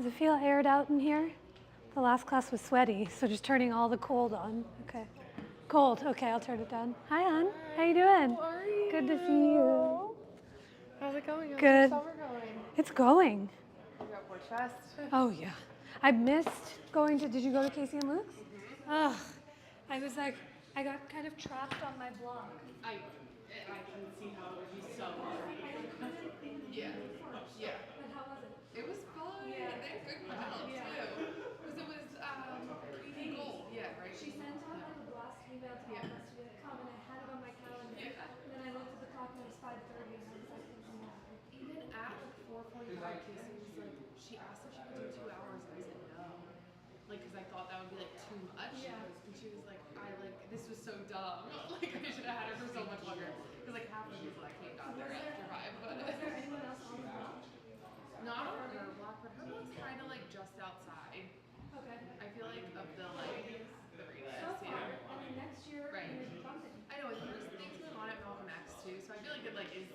Does it feel aired out in here? The last class was sweaty, so just turning all the cold on. Okay. Cold. Okay, I'll turn it down. Hi, hon. How you doing? How are you? Good to see you. How's it going? How's Good. your summer going? It's going. You got Porch Fest. Oh yeah. I missed going to. Did you go to Casey and Luke's? Ugh. I was like, I got kind of trapped on my blog. I can see how it would be so hard. Yeah. Yeah. But how was it? It was fun. Yeah. They had good crowd Yeah. too. Because it was Katie Gold. Yeah, right. She sent out like a blast email to all of us to be like, come, and I had it on my calendar. Yeah. And then I looked at the clock and it was 5:30, and I was like, yeah. Even at like 4:45, Casey was like, she asked if she could do 2 hours, and I said no. Like, because I thought that would be like too much. Yeah. And she was like, this was so dumb. Like, I should have had her for so much longer. Because like half the people that came got there after 5. But Was there anyone else on the block? not on her block, but her block's kind of like just outside. Okay. I feel like of the like the radius. So far, Yeah. and then next year, Right. there's bumping. I know, and there's things going on at Malcolm X too, so I feel like it like is,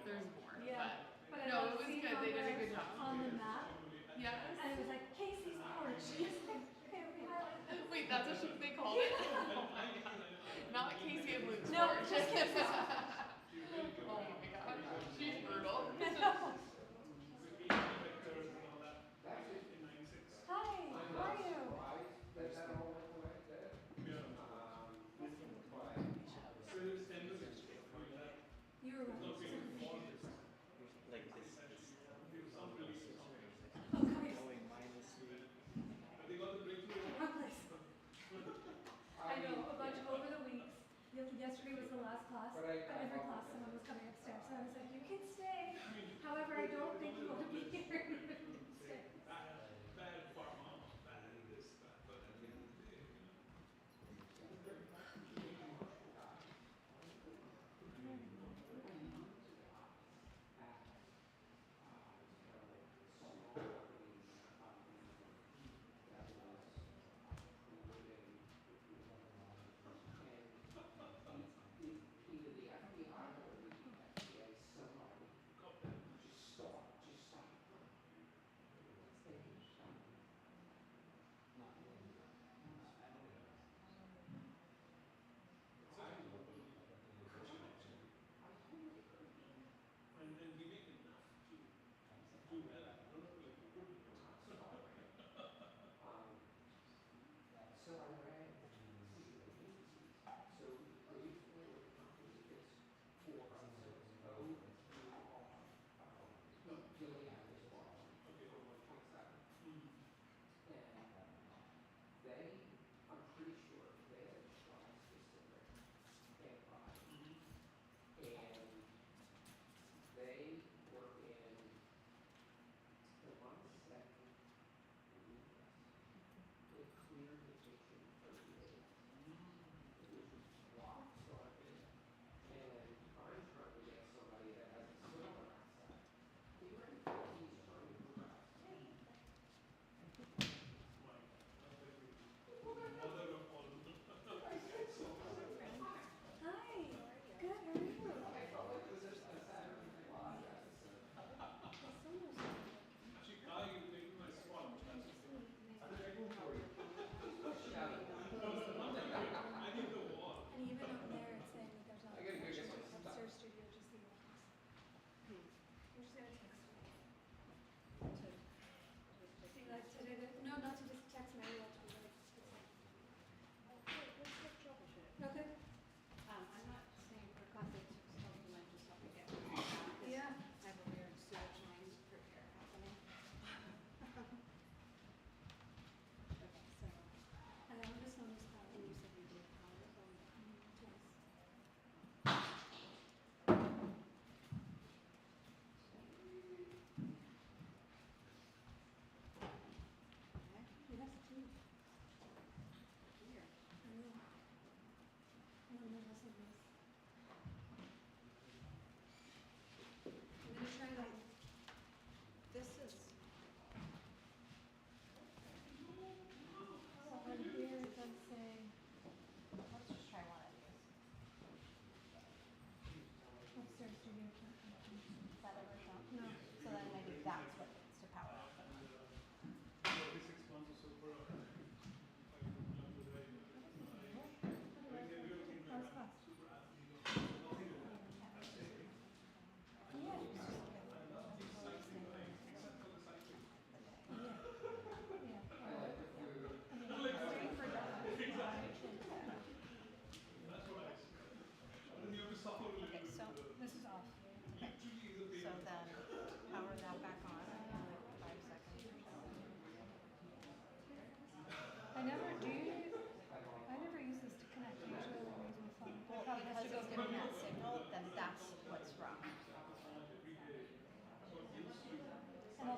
there's more. Yeah. But I no, love it was seeing good. They did a good job. on the map, Yes. and it was like Casey's Porch. Okay, we highlight. Wait, that's what they called it? Oh my god. Not Casey and Luke's No, porch. just Casey's. Oh my god. She's brutal. I know. Hi, how are you? You were right. Oh, come here. Wrong place. I know, a bunch over the weeks. Yesterday was the last class, but every class someone was coming upstairs. So I was like, you can stay. However, I don't think you want to be here. Stay.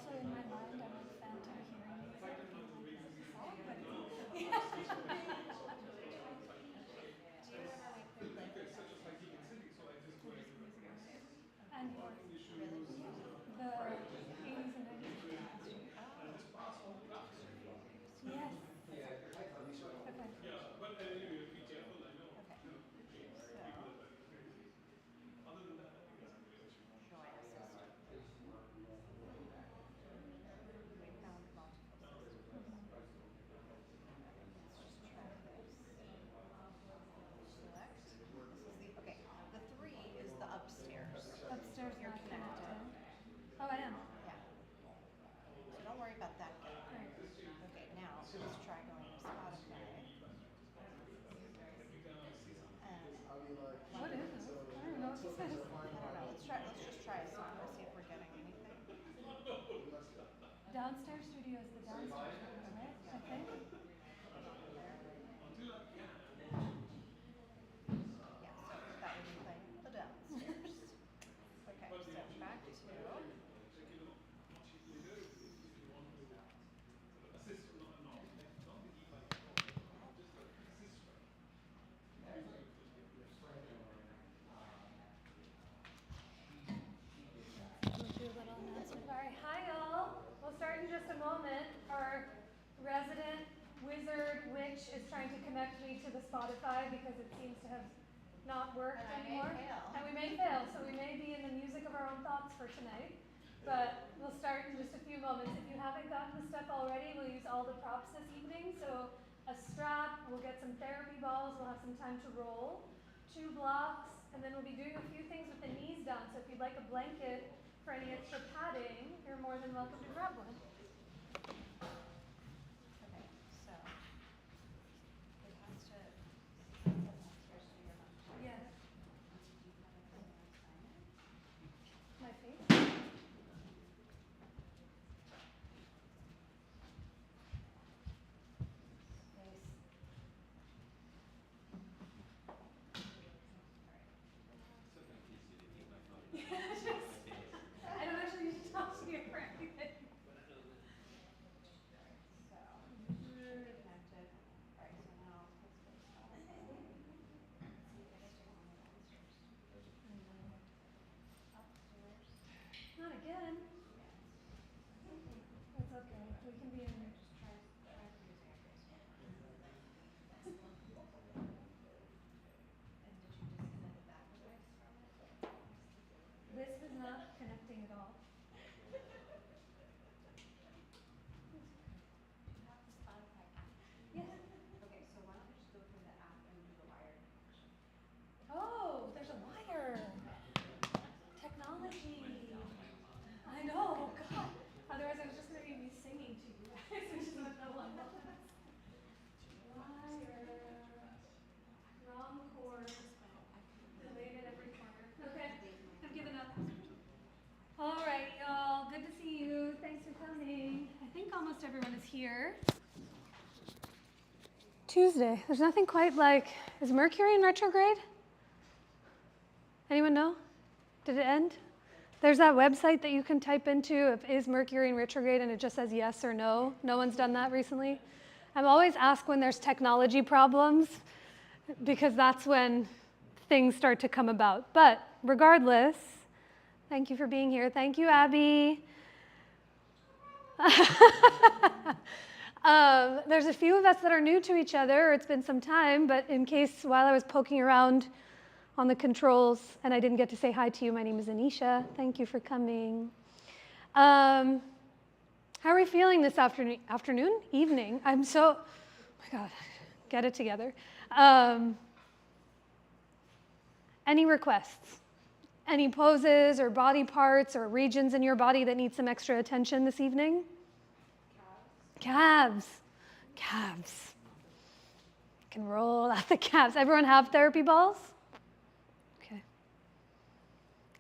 also in my mind, I'm like phantom hearing music, being like, is this a song? But yeah. Do you remember like the music and yours? Really? The 80s and 90s. Yes. Okay. Okay, the 3 is the upstairs. Upstairs, You're not connected. connected. Oh, I am. Yeah. So don't worry about that yet. Great. Okay, now let's try going to Spotify. And What is this? I don't even know what this is. I don't know. Let's just try a song. Let's see if we're getting anything. Downstairs studio is the downstairs studio, right? I think. Yeah, so that would be playing the downstairs. Okay, so back to We'll do a little announcement. All right, hi y'all. We'll start in just a moment. Our resident wizard witch is trying to connect me to the Spotify because it seems to have not worked anymore. And we may fail, so we may be in the music of our own thoughts for tonight. But we'll start in just a few moments. If you haven't gotten the stuff already, we'll use all the props this evening. So a strap, we'll get some therapy balls, we'll have some time to roll, 2 blocks, and then we'll be doing a few things with the knees down. So if you'd like a blanket for any extra padding, you're more than welcome to grab one. okay, so it has to upstairs to your home. Yes. Do you have a pen or a sign? My face? I don't actually need to talk to you for anything. So we're connected. Alright, so now let's go to Spotify. See if it's doing on the downstairs. Upstairs. Not again. It's okay. We can be in. Just try using your face. And did you disconnect the back device from it? This is not connecting at all. Do you have the Spotify app? Yes. Okay, so why don't we just go through the app and do the wired connection? Oh, there's a wire. Technology. I know, God. Otherwise, I was just going to be singing to you guys, which is what no one wants. Wire. Wrong cord. Delayed at every corner. Okay, I've given up. All right, y'all. Good to see you. Thanks for coming. I think almost everyone is here. Tuesday. There's nothing quite like. Is Mercury in retrograde? Anyone know? Did it end? There's that website that you can type into if is Mercury in retrograde and it just says yes or no. No one's done that recently. I'm always asked when there's technology problems because that's when things start to come about. But regardless, thank you for being here. Thank you, Abby. There's a few of us that are new to each other, or it's been some time, but in case while I was poking around on the controls and I didn't get to say hi to you, my name is Anisha. Thank you for coming. How are we feeling this afternoon? Evening? I'm so, oh my God, get it together. Any requests? Any poses or body parts or regions in your body that need some extra attention this evening? Calves. Calves. Can roll out the calves. Everyone have therapy balls? Okay.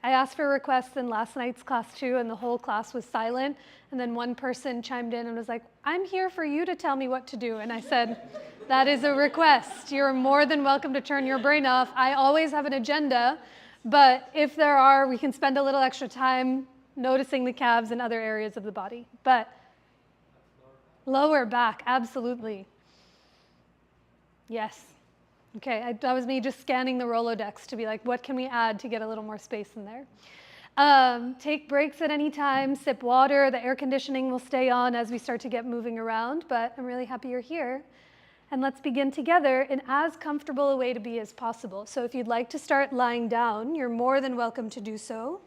I asked for requests in last night's class too, and the whole class was silent. And then one person chimed in and was like, I'm here for you to tell me what to do. And I said, that is a request. You're more than welcome to turn your brain off. I always have an agenda, but if there are, we can spend a little extra time noticing the calves and other areas of the body. But lower back, absolutely. Yes. Okay, that was me just scanning the Rolodex to be like, what can we add to get a little more space in there? Take breaks at any time, sip water. The air conditioning will stay on as we start to get moving around, but I'm really happy you're here. And let's begin together in as comfortable a way to be as possible. So if you'd like to start lying down, you're more than welcome to do so.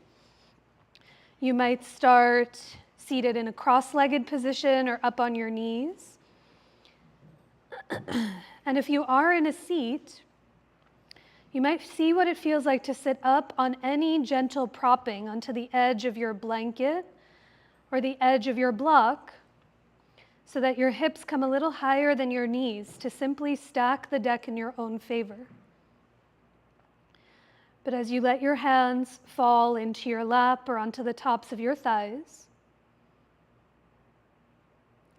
You might start seated in a cross-legged position or up on your knees. And if you are in a seat, you might see what it feels like to sit up on any gentle propping onto the edge of your blanket or the edge of your block, so that your hips come a little higher than your knees to simply stack the deck in your own favor. But as you let your hands fall into your lap or onto the tops of your thighs,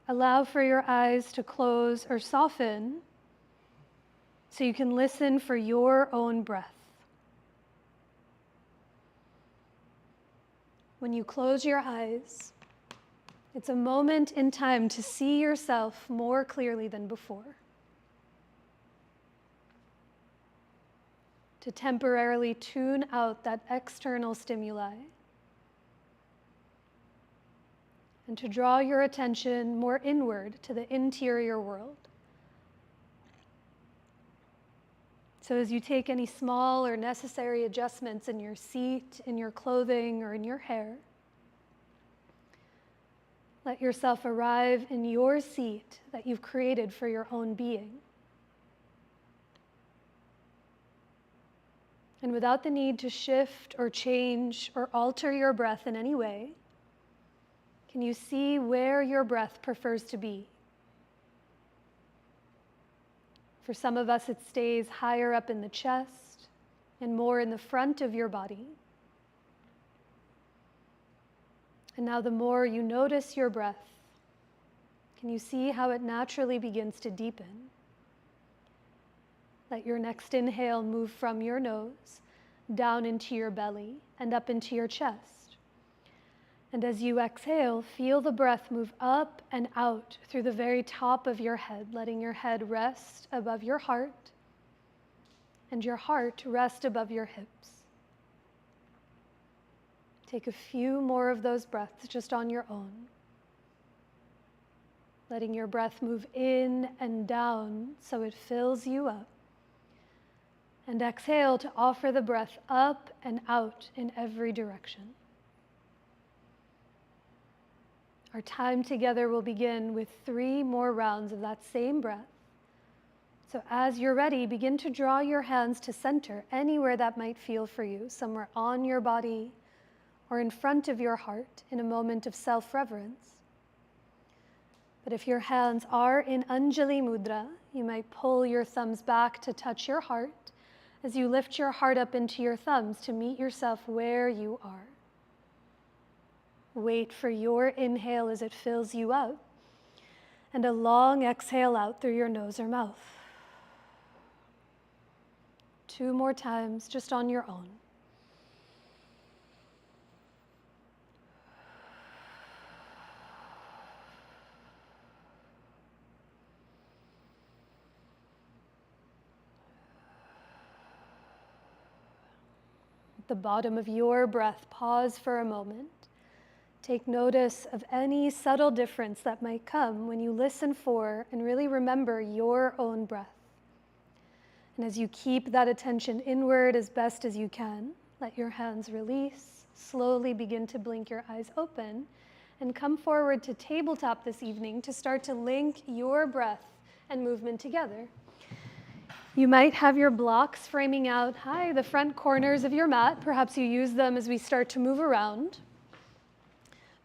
allow for your eyes to close or soften so you can listen for your own breath. When you close your eyes, it's a moment in time to see yourself more clearly than before. To temporarily tune out that external stimuli. And to draw your attention more inward to the interior world. So as you take any small or necessary adjustments in your seat, in your clothing, or in your hair, let yourself arrive in your seat that you've created for your own being. And without the need to shift or change or alter your breath in any way, can you see where your breath prefers to be? For some of us, it stays higher up in the chest and more in the front of your body. And now the more you notice your breath, can you see how it naturally begins to deepen? Let your next inhale move from your nose down into your belly and up into your chest. And as you exhale, feel the breath move up and out through the very top of your head, letting your head rest above your heart and your heart rest above your hips. Take a few more of those breaths just on your own. Letting your breath move in and down so it fills you up. And exhale to offer the breath up and out in every direction. Our time together will begin with 3 more rounds of that same breath. So as you're ready, begin to draw your hands to center, anywhere that might feel for you, somewhere on your body or in front of your heart in a moment of self-reverence. But if your hands are in Anjali Mudra, you might pull your thumbs back to touch your heart as you lift your heart up into your thumbs to meet yourself where you are. Wait for your inhale as it fills you up, and a long exhale out through your nose or mouth. 2 more times, just on your own. At the bottom of your breath, pause for a moment. Take notice of any subtle difference that might come when you listen for and really remember your own breath. And as you keep that attention inward as best as you can, let your hands release, slowly begin to blink your eyes open, and come forward to tabletop this evening to start to link your breath and movement together. You might have your blocks framing out the front corners of your mat. Perhaps you use them as we start to move around.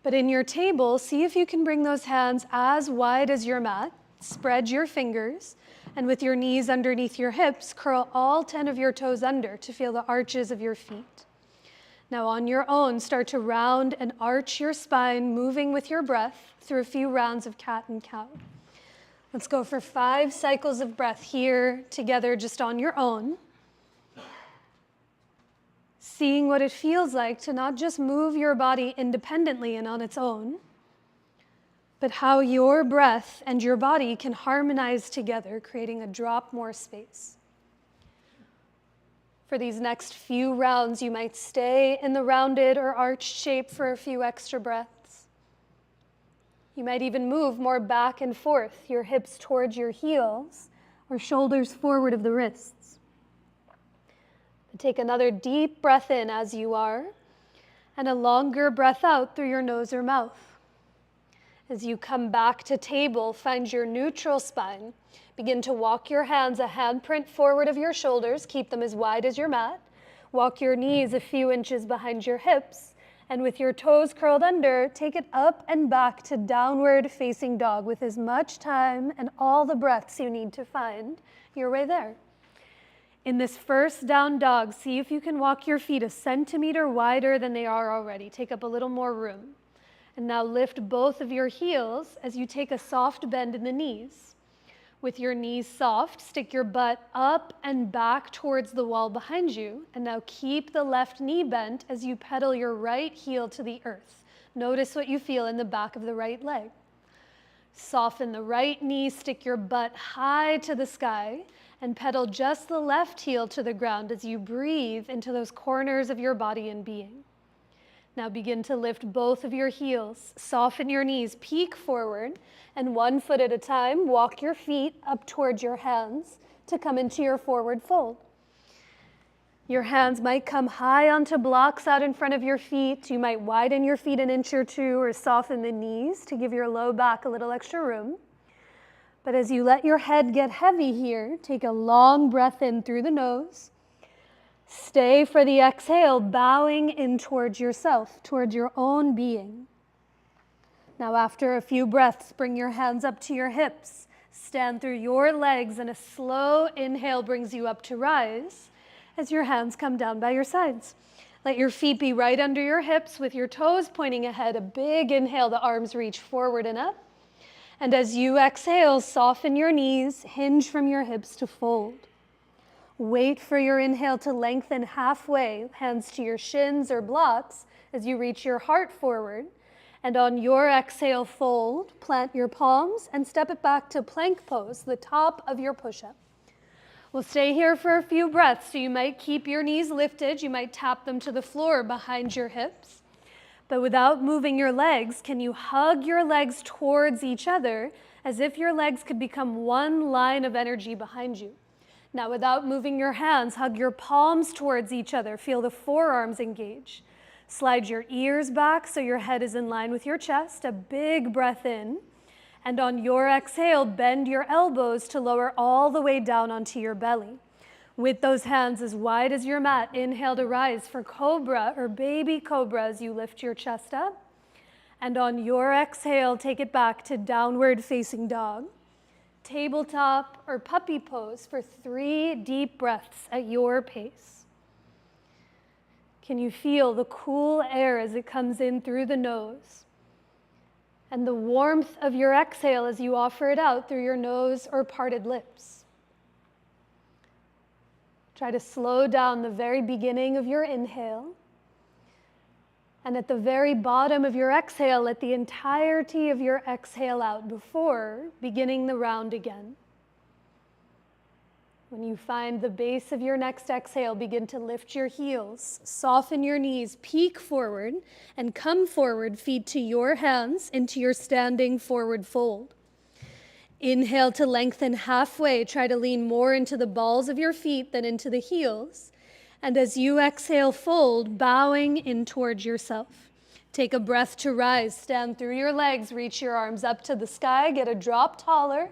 But in your table, see if you can bring those hands as wide as your mat. Spread your fingers, and with your knees underneath your hips, curl all 10 of your toes under to feel the arches of your feet. Now on your own, start to round and arch your spine, moving with your breath through a few rounds of cat and cow. Let's go for 5 cycles of breath here together just on your own. seeing what it feels like to not just move your body independently and on its own, but how your breath and your body can harmonize together, creating a drop more space. For these next few rounds, you might stay in the rounded or arched shape for a few extra breaths. You might even move more back and forth, your hips towards your heels or shoulders forward of the wrists. But take another deep breath in as you are, and a longer breath out through your nose or mouth. As you come back to table, find your neutral spine. Begin to walk your hands a handprint forward of your shoulders. Keep them as wide as your mat. Walk your knees a few inches behind your hips. And with your toes curled under, take it up and back to downward facing dog with as much time and all the breaths you need to find your way there. In this first down dog, see if you can walk your feet a centimeter wider than they are already. Take up a little more room. And now lift both of your heels as you take a soft bend in the knees. With your knees soft, stick your butt up and back towards the wall behind you. And now keep the left knee bent as you pedal your right heel to the earth. Notice what you feel in the back of the right leg. Soften the right knee, stick your butt high to the sky, and pedal just the left heel to the ground as you breathe into those corners of your body and being. Now begin to lift both of your heels, soften your knees, peek forward, and 1 foot at a time, walk your feet up towards your hands to come into your forward fold. Your hands might come high onto blocks out in front of your feet. You might widen your feet an inch or two or soften the knees to give your low back a little extra room. But as you let your head get heavy here, take a long breath in through the nose. Stay for the exhale, bowing in towards yourself, towards your own being. Now after a few breaths, bring your hands up to your hips. Stand through your legs, and a slow inhale brings you up to rise as your hands come down by your sides. Let your feet be right under your hips with your toes pointing ahead. A big inhale, the arms reach forward and up. And as you exhale, soften your knees, hinge from your hips to fold. Wait for your inhale to lengthen halfway, hands to your shins or blocks as you reach your heart forward. And on your exhale, fold, plant your palms, and step it back to plank pose, the top of your push-up. We'll stay here for a few breaths, so you might keep your knees lifted. You might tap them to the floor behind your hips. But without moving your legs, can you hug your legs towards each other as if your legs could become one line of energy behind you? Now, without moving your hands, hug your palms towards each other. Feel the forearms engage. Slide your ears back so your head is in line with your chest. A big breath in. And on your exhale, bend your elbows to lower all the way down onto your belly. With those hands as wide as your mat, inhale to rise for cobra or baby cobra as you lift your chest up. And on your exhale, take it back to downward facing dog. Tabletop or puppy pose for 3 deep breaths at your pace. Can you feel the cool air as it comes in through the nose? And the warmth of your exhale as you offer it out through your nose or parted lips. Try to slow down the very beginning of your inhale. And at the very bottom of your exhale, let the entirety of your exhale out before beginning the round again. When you find the base of your next exhale, begin to lift your heels, soften your knees, peek forward, and come forward, feet to your hands into your standing forward fold. Inhale to lengthen halfway. Try to lean more into the balls of your feet than into the heels. And as you exhale, fold, bowing in towards yourself. Take a breath to rise. Stand through your legs, reach your arms up to the sky, get a drop taller,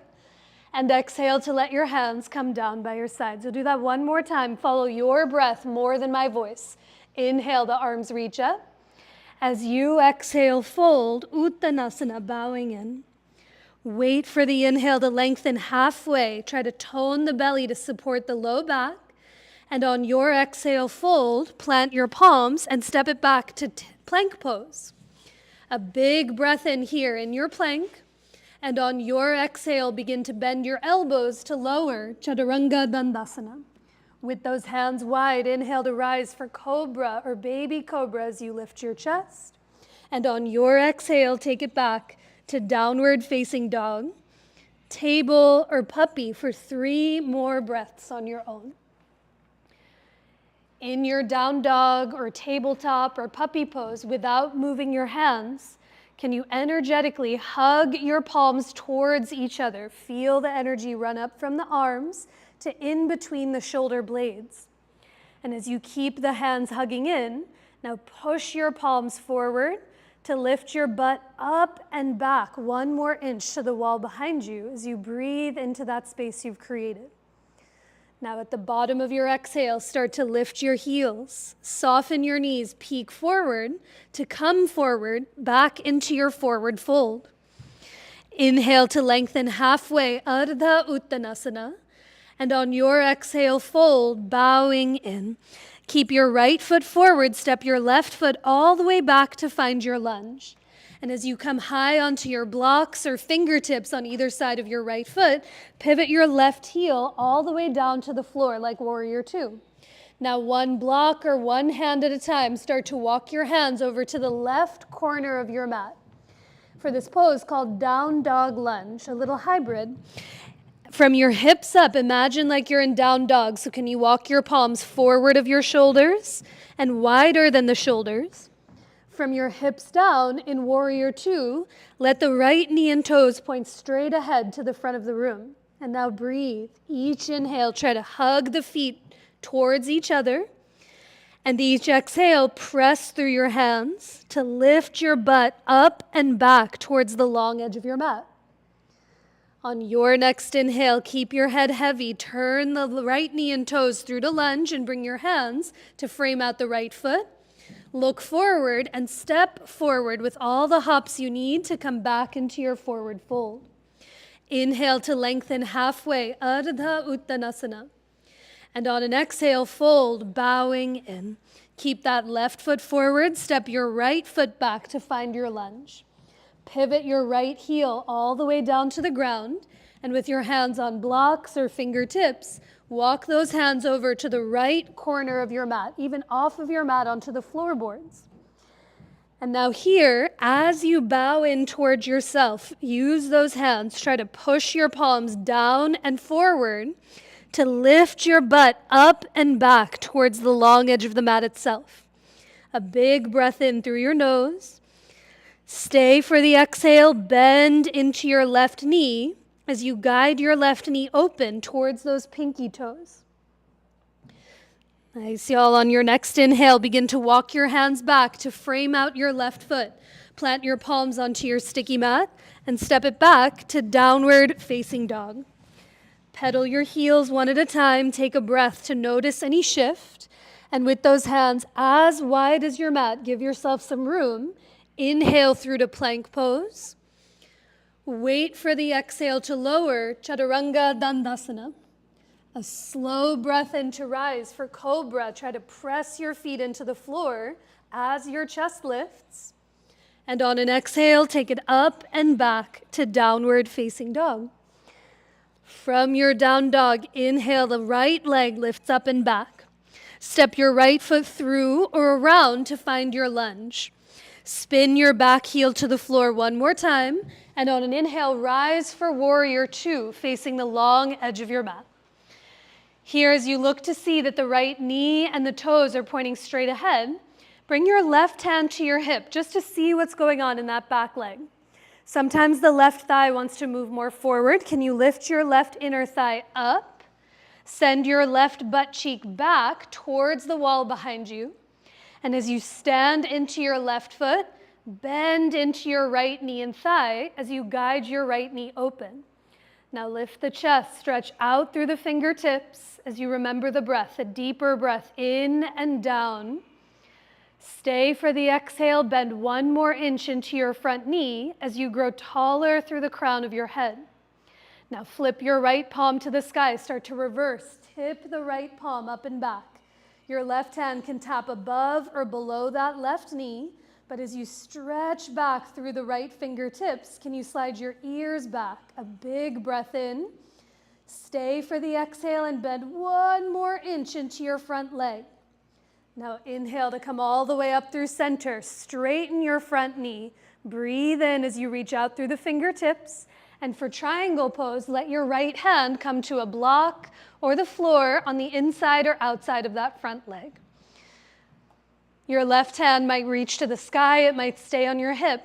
and exhale to let your hands come down by your sides. So do that one more time. Follow your breath more than my voice. Inhale, the arms reach up. As you exhale, fold, Uttanasana, bowing in. Wait for the inhale to lengthen halfway. Try to tone the belly to support the low back. And on your exhale, fold, plant your palms, and step it back to plank pose. A big breath in here in your plank. And on your exhale, begin to bend your elbows to lower Chaturanga Dandasana. With those hands wide, inhale to rise for cobra or baby cobra as you lift your chest. And on your exhale, take it back to downward facing dog, table or puppy for 3 more breaths on your own. In your down dog or tabletop or puppy pose, without moving your hands, can you energetically hug your palms towards each other? Feel the energy run up from the arms to in between the shoulder blades. And as you keep the hands hugging in, now push your palms forward to lift your butt up and back 1 more inch to the wall behind you as you breathe into that space you've created. Now at the bottom of your exhale, start to lift your heels, soften your knees, peek forward to come forward back into your forward fold. Inhale to lengthen halfway, Ardha Uttanasana, and on your exhale, fold, bowing in. Keep your right foot forward, step your left foot all the way back to find your lunge. And as you come high onto your blocks or fingertips on either side of your right foot, pivot your left heel all the way down to the floor like Warrior Two. Now 1 block or 1 hand at a time, start to walk your hands over to the left corner of your mat. For this pose called Down Dog Lunge, a little hybrid. From your hips up, imagine like you're in down dog. So can you walk your palms forward of your shoulders and wider than the shoulders? From your hips down in Warrior Two, let the right knee and toes point straight ahead to the front of the room. And now breathe. Each inhale, try to hug the feet towards each other. And each exhale, press through your hands to lift your butt up and back towards the long edge of your mat. On your next inhale, keep your head heavy. Turn the right knee and toes through to lunge and bring your hands to frame out the right foot. Look forward and step forward with all the hops you need to come back into your forward fold. Inhale to lengthen halfway, Ardha Uttanasana. And on an exhale, fold, bowing in. Keep that left foot forward, step your right foot back to find your lunge. Pivot your right heel all the way down to the ground, and with your hands on blocks or fingertips, walk those hands over to the right corner of your mat, even off of your mat onto the floorboards. And now here, as you bow in towards yourself, use those hands, try to push your palms down and forward to lift your butt up and back towards the long edge of the mat itself. A big breath in through your nose. Stay for the exhale, bend into your left knee as you guide your left knee open towards those pinky toes. Nice, y'all. On your next inhale, begin to walk your hands back to frame out your left foot. Plant your palms onto your sticky mat and step it back to downward facing dog. Pedal your heels 1 at a time. Take a breath to notice any shift. And with those hands as wide as your mat, give yourself some room. Inhale through to plank pose. Wait for the exhale to lower, Chaturanga Dandasana. A slow breath in to rise for Cobra. Try to press your feet into the floor as your chest lifts. And on an exhale, take it up and back to downward facing dog. From your down dog, inhale, the right leg lifts up and back. Step your right foot through or around to find your lunge. Spin your back heel to the floor 1 more time, and on an inhale, rise for Warrior Two, facing the long edge of your mat. Here, as you look to see that the right knee and the toes are pointing straight ahead, bring your left hand to your hip just to see what's going on in that back leg. Sometimes the left thigh wants to move more forward. Can you lift your left inner thigh up? Send your left butt cheek back towards the wall behind you. And as you stand into your left foot, bend into your right knee and thigh as you guide your right knee open. Now lift the chest, stretch out through the fingertips as you remember the breath, a deeper breath in and down. Stay for the exhale, bend 1 more inch into your front knee as you grow taller through the crown of your head. Now flip your right palm to the sky, start to reverse, tip the right palm up and back. Your left hand can tap above or below that left knee, but as you stretch back through the right fingertips, can you slide your ears back? A big breath in. Stay for the exhale and bend 1 more inch into your front leg. Now inhale to come all the way up through center. Straighten your front knee. Breathe in as you reach out through the fingertips. And for triangle pose, let your right hand come to a block or the floor on the inside or outside of that front leg. Your left hand might reach to the sky. It might stay on your hip.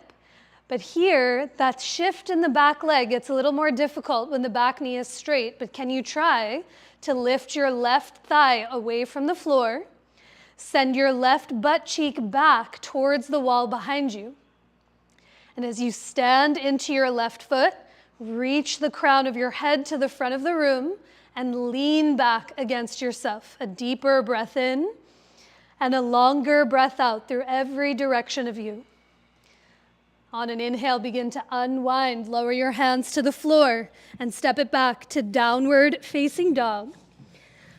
But here, that shift in the back leg gets a little more difficult when the back knee is straight. But can you try to lift your left thigh away from the floor? Send your left butt cheek back towards the wall behind you. And as you stand into your left foot, reach the crown of your head to the front of the room and lean back against yourself. A deeper breath in and a longer breath out through every direction of you. On an inhale, begin to unwind. Lower your hands to the floor and step it back to downward facing dog.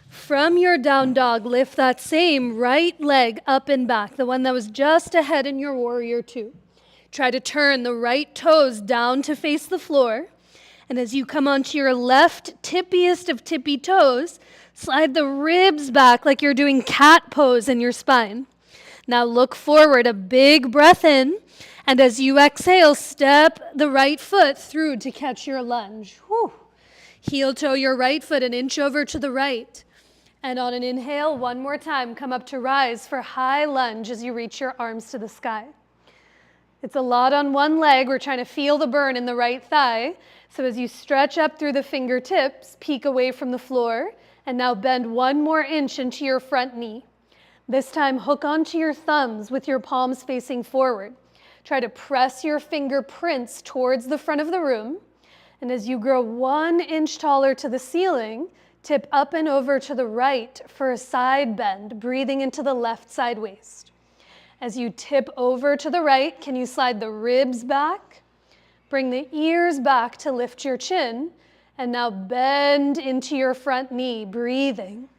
From your down dog, lift that same right leg up and back, the one that was just ahead in your warrior two. Try to turn the right toes down to face the floor. And as you come onto your left tippiest of tippy toes, slide the ribs back like you're doing cat pose in your spine. Now look forward, a big breath in. And as you exhale, step the right foot through to catch your lunge. Whew. Heel toe your right foot an inch over to the right. And on an inhale, 1 more time, come up to rise for high lunge as you reach your arms to the sky. It's a lot on one leg. We're trying to feel the burn in the right thigh. So as you stretch up through the fingertips, peek away from the floor, and now bend 1 more inch into your front knee. This time, hook onto your thumbs with your palms facing forward. Try to press your fingerprints towards the front of the room. And as you grow 1 inch taller to the ceiling, tip up and over to the right for a side bend, breathing into the left side waist. As you tip over to the right, can you slide the ribs back? Bring the ears back to lift your chin. And now bend into your front knee, breathing.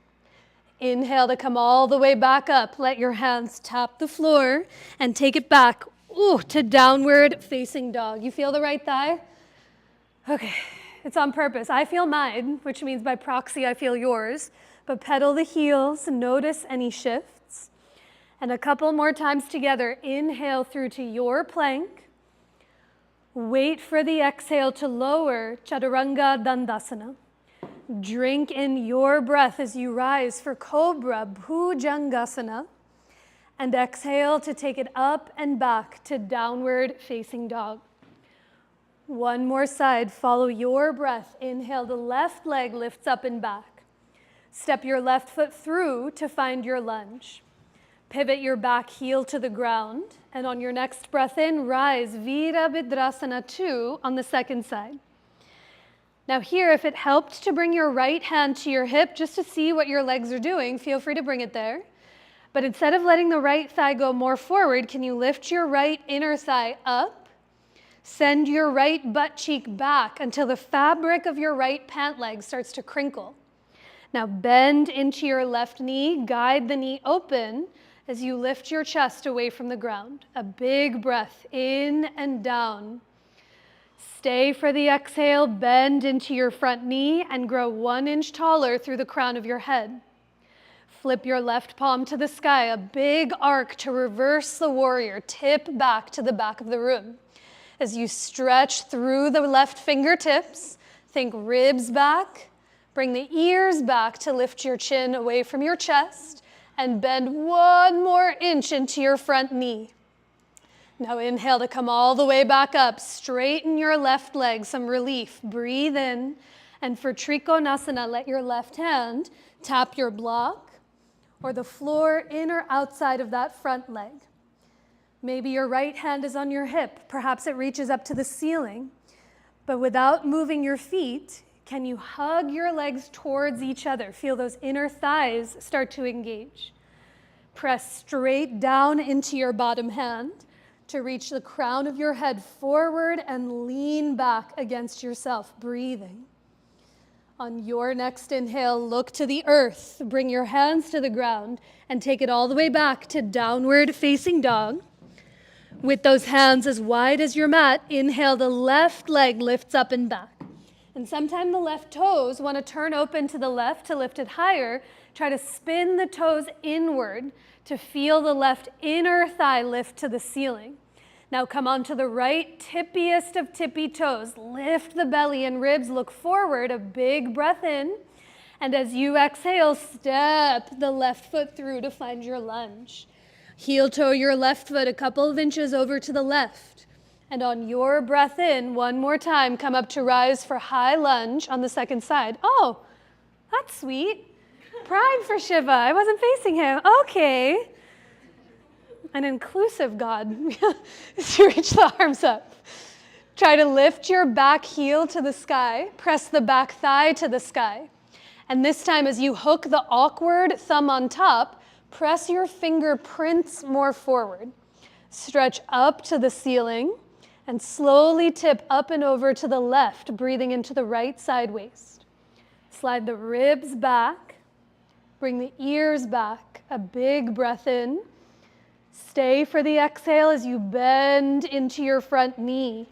Inhale to come all the way back up. Let your hands tap the floor and take it back. To downward facing dog. You feel the right thigh? Okay, it's on purpose. I feel mine, which means by proxy I feel yours. But pedal the heels, notice any shifts. And a couple more times together. Inhale through to your plank. Wait for the exhale to lower, Chaturanga Dandasana. Drink in your breath as you rise for Cobra Bhujangasana. And exhale to take it up and back to downward facing dog. 1 more side, follow your breath. Inhale, the left leg lifts up and back. Step your left foot through to find your lunge. Pivot your back heel to the ground. And on your next breath in, rise Virabhadrasana 2 on the second side. Now here, if it helped to bring your right hand to your hip just to see what your legs are doing, feel free to bring it there. But instead of letting the right thigh go more forward, can you lift your right inner thigh up? Send your right butt cheek back until the fabric of your right pant leg starts to crinkle. Now bend into your left knee, guide the knee open as you lift your chest away from the ground. A big breath in and down. Stay for the exhale, bend into your front knee and grow 1 inch taller through the crown of your head. Flip your left palm to the sky, a big arc to reverse the warrior. Tip back to the back of the room. As you stretch through the left fingertips, think ribs back. Bring the ears back to lift your chin away from your chest and bend 1 more inch into your front knee. Now inhale to come all the way back up. Straighten your left leg, some relief. Breathe in. And for Trikonasana, let your left hand tap your block or the floor in or outside of that front leg. Maybe your right hand is on your hip. Perhaps it reaches up to the ceiling. But without moving your feet, can you hug your legs towards each other? Feel those inner thighs start to engage. Press straight down into your bottom hand to reach the crown of your head forward and lean back against yourself, breathing. On your next inhale, look to the earth. Bring your hands to the ground and take it all the way back to downward facing dog. With those hands as wide as your mat, inhale, the left leg lifts up and back. And sometime the left toes want to turn open to the left to lift it higher. Try to spin the toes inward to feel the left inner thigh lift to the ceiling. Now come onto the right tippiest of tippy toes. Lift the belly and ribs, look forward, a big breath in. And as you exhale, step the left foot through to find your lunge. Heel toe your left foot a couple of inches over to the left. And on your breath in, one more time, come up to rise for high lunge on the second side. Oh, that's sweet. Pride for Shiva. I wasn't facing him. Okay. An inclusive God. To reach the arms up. Try to lift your back heel to the sky. Press the back thigh to the sky. And this time, as you hook the awkward thumb on top, press your fingerprints more forward. Stretch up to the ceiling and slowly tip up and over to the left, breathing into the right side waist. Slide the ribs back. Bring the ears back. A big breath in. Stay for the exhale as you bend into your front knee.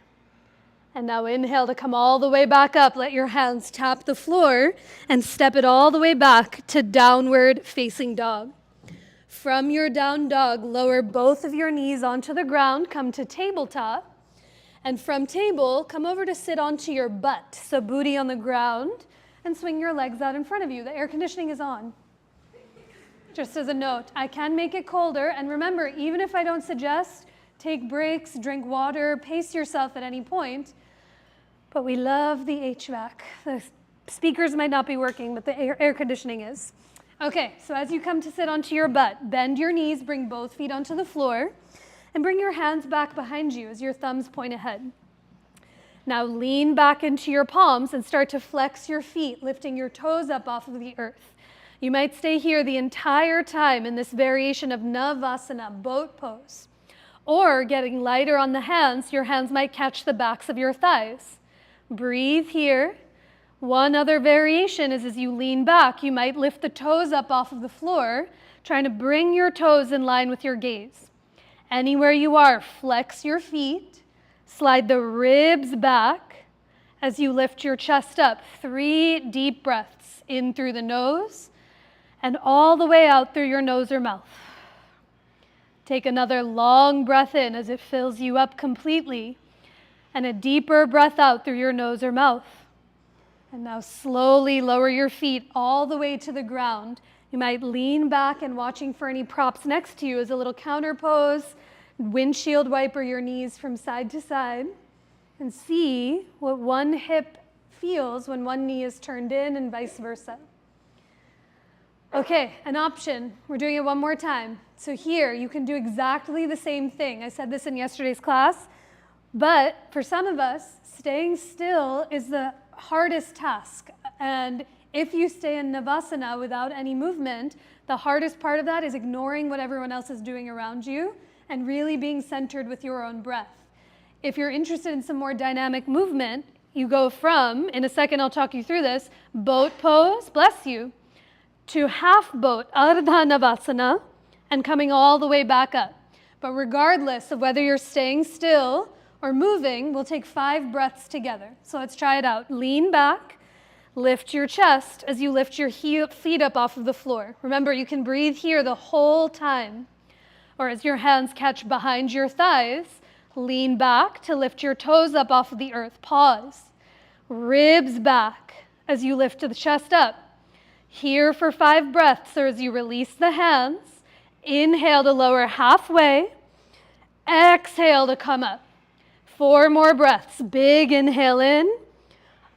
And now inhale to come all the way back up. Let your hands tap the floor and step it all the way back to downward facing dog. From your down dog, lower both of your knees onto the ground, come to tabletop. And from table, come over to sit onto your butt. So booty on the ground and swing your legs out in front of you. The air conditioning is on. Just as a note, I can make it colder. And remember, even if I don't suggest, take breaks, drink water, pace yourself at any point. But we love the HVAC. The speakers might not be working, but the air conditioning is. Okay, so as you come to sit onto your butt, bend your knees, bring both feet onto the floor, and bring your hands back behind you as your thumbs point ahead. Now lean back into your palms and start to flex your feet, lifting your toes up off of the earth. You might stay here the entire time in this variation of Navasana, boat pose. Or getting lighter on the hands, your hands might catch the backs of your thighs. Breathe here. One other variation is as you lean back, you might lift the toes up off of the floor, trying to bring your toes in line with your gaze. Anywhere you are, flex your feet, slide the ribs back as you lift your chest up. 3 deep breaths in through the nose and all the way out through your nose or mouth. Take another long breath in as it fills you up completely, and a deeper breath out through your nose or mouth. And now slowly lower your feet all the way to the ground. You might lean back and watching for any props next to you as a little counter pose, windshield wiper your knees from side to side, and see what one hip feels when one knee is turned in and vice versa. Okay, an option. We're doing it one more time. So here, you can do exactly the same thing. I said this in yesterday's class, but for some of us, staying still is the hardest task. And if you stay in Navasana without any movement, the hardest part of that is ignoring what everyone else is doing around you and really being centered with your own breath. If you're interested in some more dynamic movement, you go from, in a second I'll talk you through this, boat pose, bless you, to half boat, Ardha Navasana, and coming all the way back up. But regardless of whether you're staying still or moving, we'll take 5 breaths together. So let's try it out. Lean back, lift your chest as you lift your feet up off of the floor. Remember, you can breathe here the whole time. Or as your hands catch behind your thighs, lean back to lift your toes up off of the earth. Pause. Ribs back as you lift the chest up. Here for 5 breaths, or as you release the hands, inhale to lower halfway, exhale to come up. 4 more breaths. Big inhale in,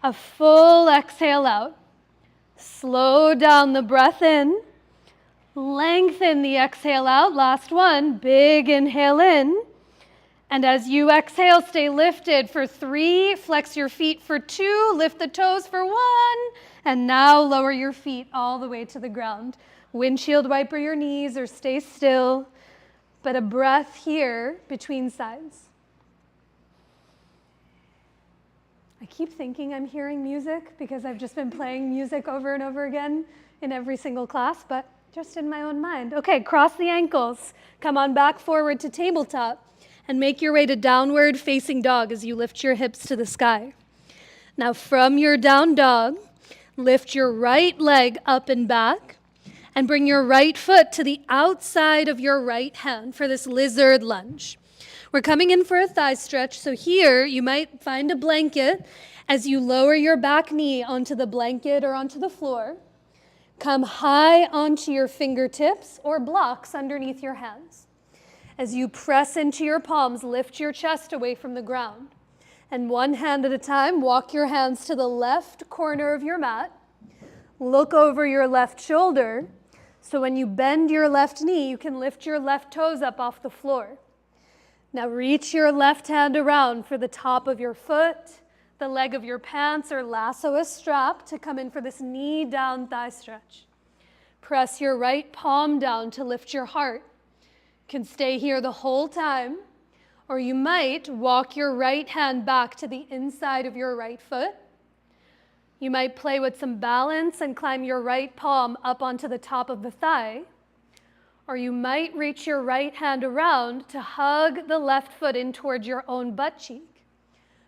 a full exhale out. Slow down the breath in, lengthen the exhale out. Last one, big inhale in. And as you exhale, stay lifted for 3, flex your feet for 2, lift the toes for 1, and now lower your feet all the way to the ground. Windshield wiper your knees or stay still, but a breath here between sides. I keep thinking I'm hearing music because I've just been playing music over and over again in every single class, but just in my own mind. Okay, cross the ankles. Come on back forward to tabletop and make your way to downward facing dog as you lift your hips to the sky. Now from your down dog, lift your right leg up and back and bring your right foot to the outside of your right hand for this lizard lunge. We're coming in for a thigh stretch, so here you might find a blanket as you lower your back knee onto the blanket or onto the floor. Come high onto your fingertips or blocks underneath your hands. As you press into your palms, lift your chest away from the ground. And one hand at a time, walk your hands to the left corner of your mat. Look over your left shoulder, so when you bend your left knee, you can lift your left toes up off the floor. Now reach your left hand around for the top of your foot, the leg of your pants, or lasso a strap to come in for this knee down thigh stretch. Press your right palm down to lift your heart. You can stay here the whole time, or you might walk your right hand back to the inside of your right foot. You might play with some balance and climb your right palm up onto the top of the thigh. Or you might reach your right hand around to hug the left foot in towards your own butt cheek.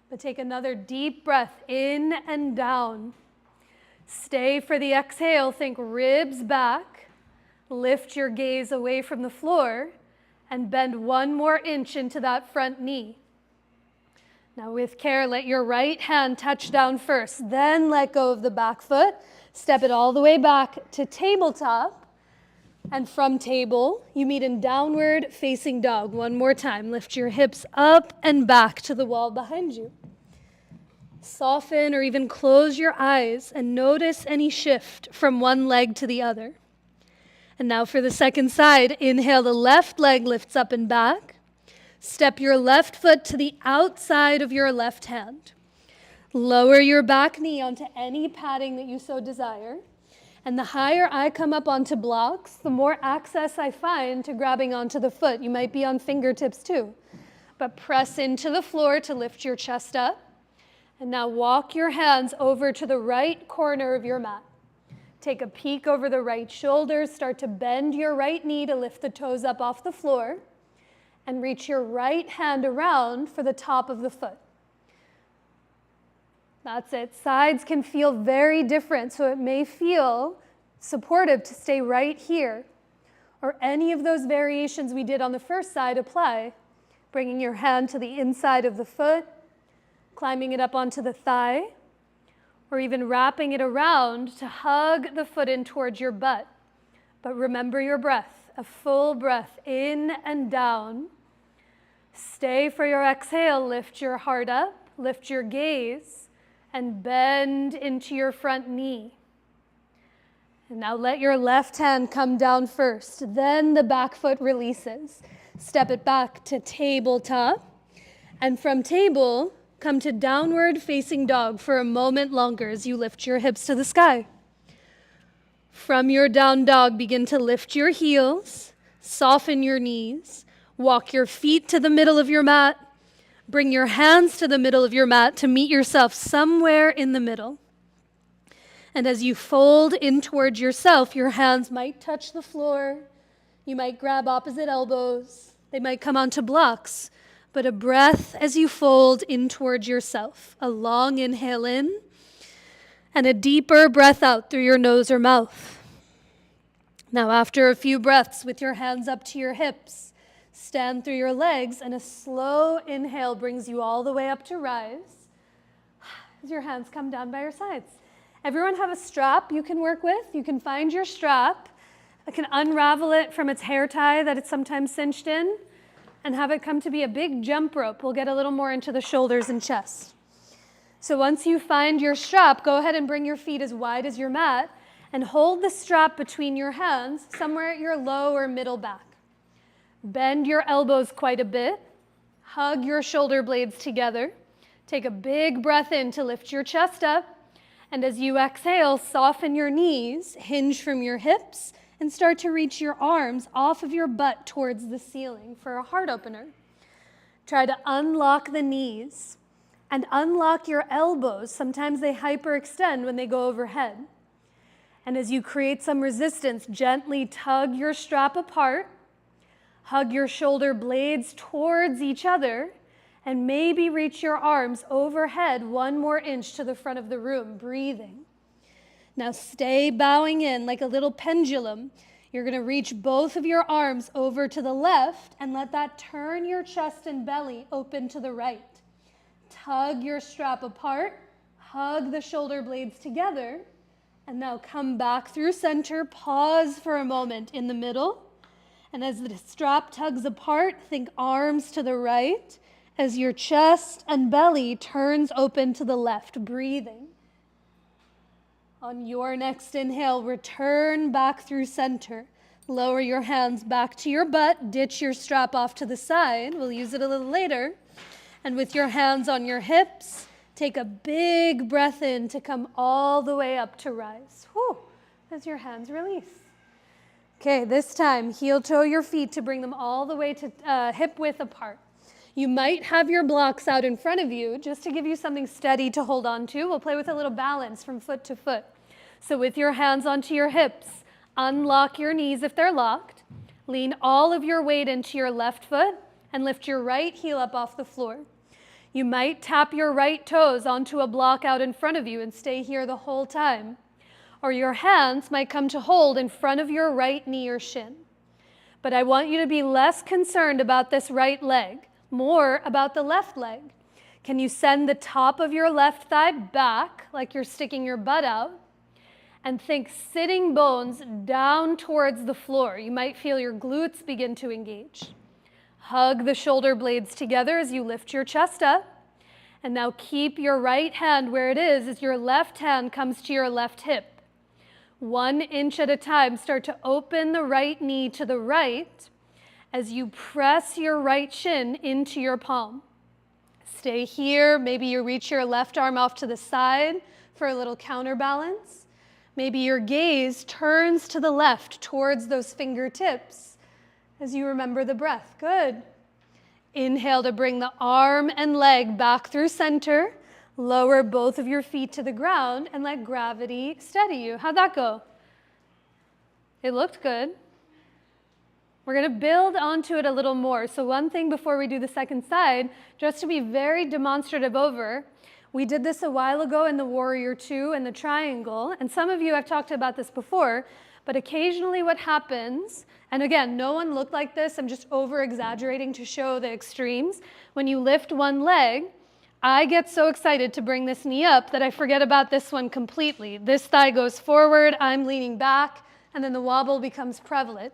But take another deep breath in and down. Stay for the exhale. Think ribs back. Lift your gaze away from the floor and bend one more inch into that front knee. Now with care, let your right hand touch down first, then let go of the back foot. Step it all the way back to tabletop. And from table, you meet in downward facing dog. One more time. Lift your hips up and back to the wall behind you. Soften or even close your eyes and notice any shift from one leg to the other. And now for the second side, inhale, the left leg lifts up and back. Step your left foot to the outside of your left hand. Lower your back knee onto any padding that you so desire. And the higher I come up onto blocks, the more access I find to grabbing onto the foot. You might be on fingertips too. But press into the floor to lift your chest up. And now walk your hands over to the right corner of your mat. Take a peek over the right shoulder. Start to bend your right knee to lift the toes up off the floor. And reach your right hand around for the top of the foot. That's it. Sides can feel very different, so it may feel supportive to stay right here. Or any of those variations we did on the first side apply. Bringing your hand to the inside of the foot, climbing it up onto the thigh, or even wrapping it around to hug the foot in towards your butt. But remember your breath, a full breath in and down. Stay for your exhale, lift your heart up, lift your gaze, and bend into your front knee. And now let your left hand come down first, then the back foot releases. Step it back to tabletop, and from table, come to downward facing dog for a moment longer as you lift your hips to the sky. From your down dog, begin to lift your heels, soften your knees, walk your feet to the middle of your mat, bring your hands to the middle of your mat to meet yourself somewhere in the middle. And as you fold in towards yourself, your hands might touch the floor. You might grab opposite elbows. They might come onto blocks. But a breath as you fold in towards yourself. A long inhale in and a deeper breath out through your nose or mouth. Now after a few breaths with your hands up to your hips, stand through your legs, and a slow inhale brings you all the way up to rise as your hands come down by your sides. Everyone have a strap you can work with. You can find your strap. I can unravel it from its hair tie that it's sometimes cinched in and have it come to be a big jump rope. We'll get a little more into the shoulders and chest. So once you find your strap, go ahead and bring your feet as wide as your mat and hold the strap between your hands somewhere at your low or middle back. Bend your elbows quite a bit. Hug your shoulder blades together. Take a big breath in to lift your chest up. And as you exhale, soften your knees, hinge from your hips, and start to reach your arms off of your butt towards the ceiling for a heart opener. Try to unlock the knees and unlock your elbows. Sometimes they hyperextend when they go overhead. And as you create some resistance, gently tug your strap apart. Hug your shoulder blades towards each other And maybe reach your arms overhead 1 more inch to the front of the room, breathing. Now stay bowing in like a little pendulum. You're going to reach both of your arms over to the left and let that turn your chest and belly open to the right. Tug your strap apart, hug the shoulder blades together, and now come back through center. Pause for a moment in the middle. And as the strap tugs apart, think arms to the right as your chest and belly turns open to the left, breathing. On your next inhale, return back through center. Lower your hands back to your butt. Ditch your strap off to the side. We'll use it a little later. And with your hands on your hips, take a big breath in to come all the way up to rise. Whew. As your hands release. Okay, this time, heel toe your feet to bring them all the way to hip width apart. You might have your blocks out in front of you just to give you something steady to hold on to. We'll play with a little balance from foot to foot. So with your hands onto your hips, unlock your knees if they're locked. Lean all of your weight into your left foot and lift your right heel up off the floor. You might tap your right toes onto a block out in front of you and stay here the whole time. Or your hands might come to hold in front of your right knee or shin. But I want you to be less concerned about this right leg, more about the left leg. Can you send the top of your left thigh back like you're sticking your butt out? And think sitting bones down towards the floor. You might feel your glutes begin to engage. Hug the shoulder blades together as you lift your chest up. And now keep your right hand where it is as your left hand comes to your left hip. 1 inch at a time, start to open the right knee to the right as you press your right shin into your palm. Stay here. Maybe you reach your left arm off to the side for a little counterbalance. Maybe your gaze turns to the left towards those fingertips as you remember the breath. Good. Inhale to bring the arm and leg back through center. Lower both of your feet to the ground and let gravity steady you. How'd that go? It looked good. We're going to build onto it a little more. So one thing before we do the second side, just to be very demonstrative over, we did this a while ago in the Warrior Two and the triangle, and some of you have talked about this before, but occasionally what happens, and again, no one looked like this, I'm just over-exaggerating to show the extremes. When you lift one leg, I get so excited to bring this knee up that I forget about this one completely. This thigh goes forward, I'm leaning back, and then the wobble becomes prevalent.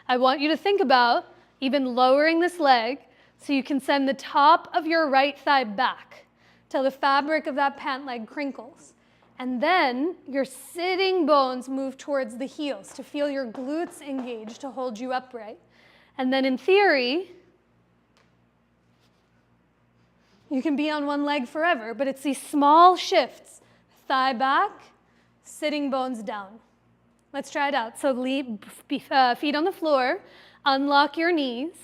I want you to think about even lowering this leg so you can send the top of your right thigh back till the fabric of that pant leg crinkles. And then your sitting bones move towards the heels to feel your glutes engage to hold you upright. And then in theory, you can be on one leg forever, but it's these small shifts. Thigh back, sitting bones down. Let's try it out. So feet on the floor, unlock your knees,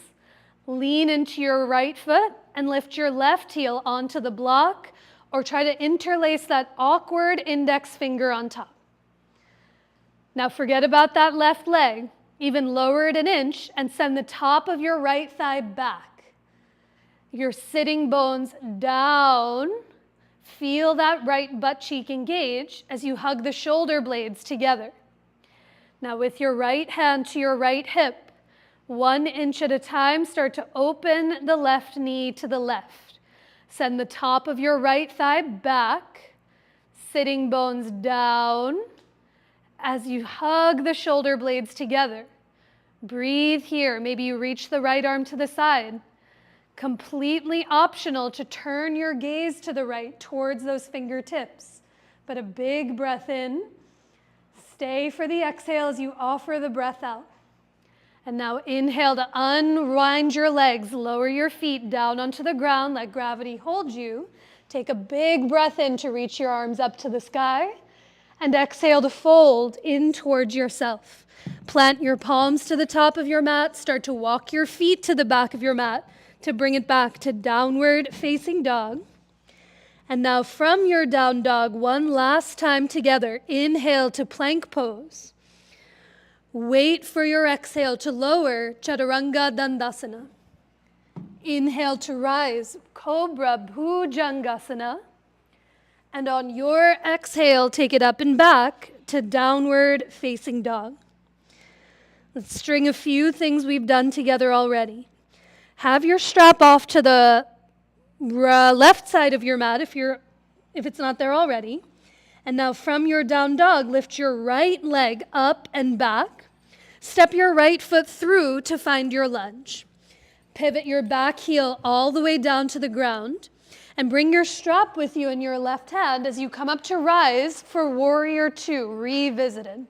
lean into your right foot, and lift your left heel onto the block, or try to interlace that awkward index finger on top. Now forget about that left leg. Even lower it 1 inch and send the top of your right thigh back. Your sitting bones down. Feel that right butt cheek engage as you hug the shoulder blades together. Now with your right hand to your right hip, 1 inch at a time, start to open the left knee to the left. Send the top of your right thigh back, sitting bones down as you hug the shoulder blades together. Breathe here. Maybe you reach the right arm to the side. Completely optional to turn your gaze to the right towards those fingertips. But a big breath in. Stay for the exhale as you offer the breath out. And now inhale to unwind your legs, lower your feet down onto the ground, let gravity hold you. Take a big breath in to reach your arms up to the sky. And exhale to fold in towards yourself. Plant your palms to the top of your mat, start to walk your feet to the back of your mat to bring it back to downward facing dog. And now from your down dog, one last time together, inhale to plank pose. Wait for your exhale to lower Chaturanga Dandasana. Inhale to rise, Cobra Bhujangasana. And on your exhale, take it up and back to downward facing dog. Let's string a few things we've done together already. Have your strap off to the left side of your mat if it's not there already. And now from your down dog, lift your right leg up and back. Step your right foot through to find your lunge. Pivot your back heel all the way down to the ground. And bring your strap with you in your left hand as you come up to rise for Warrior Two, revisited.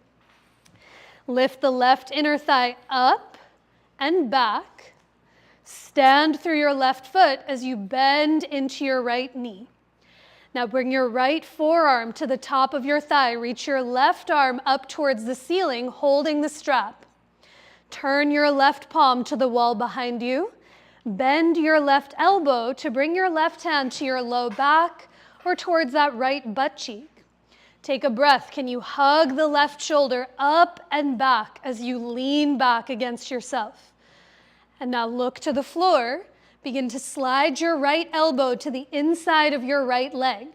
Lift the left inner thigh up and back. Stand through your left foot as you bend into your right knee. Now bring your right forearm to the top of your thigh. Reach your left arm up towards the ceiling, holding the strap. Turn your left palm to the wall behind you. Bend your left elbow to bring your left hand to your low back or towards that right butt cheek. Take a breath. Can you hug the left shoulder up and back as you lean back against yourself? And now look to the floor. Begin to slide your right elbow to the inside of your right leg.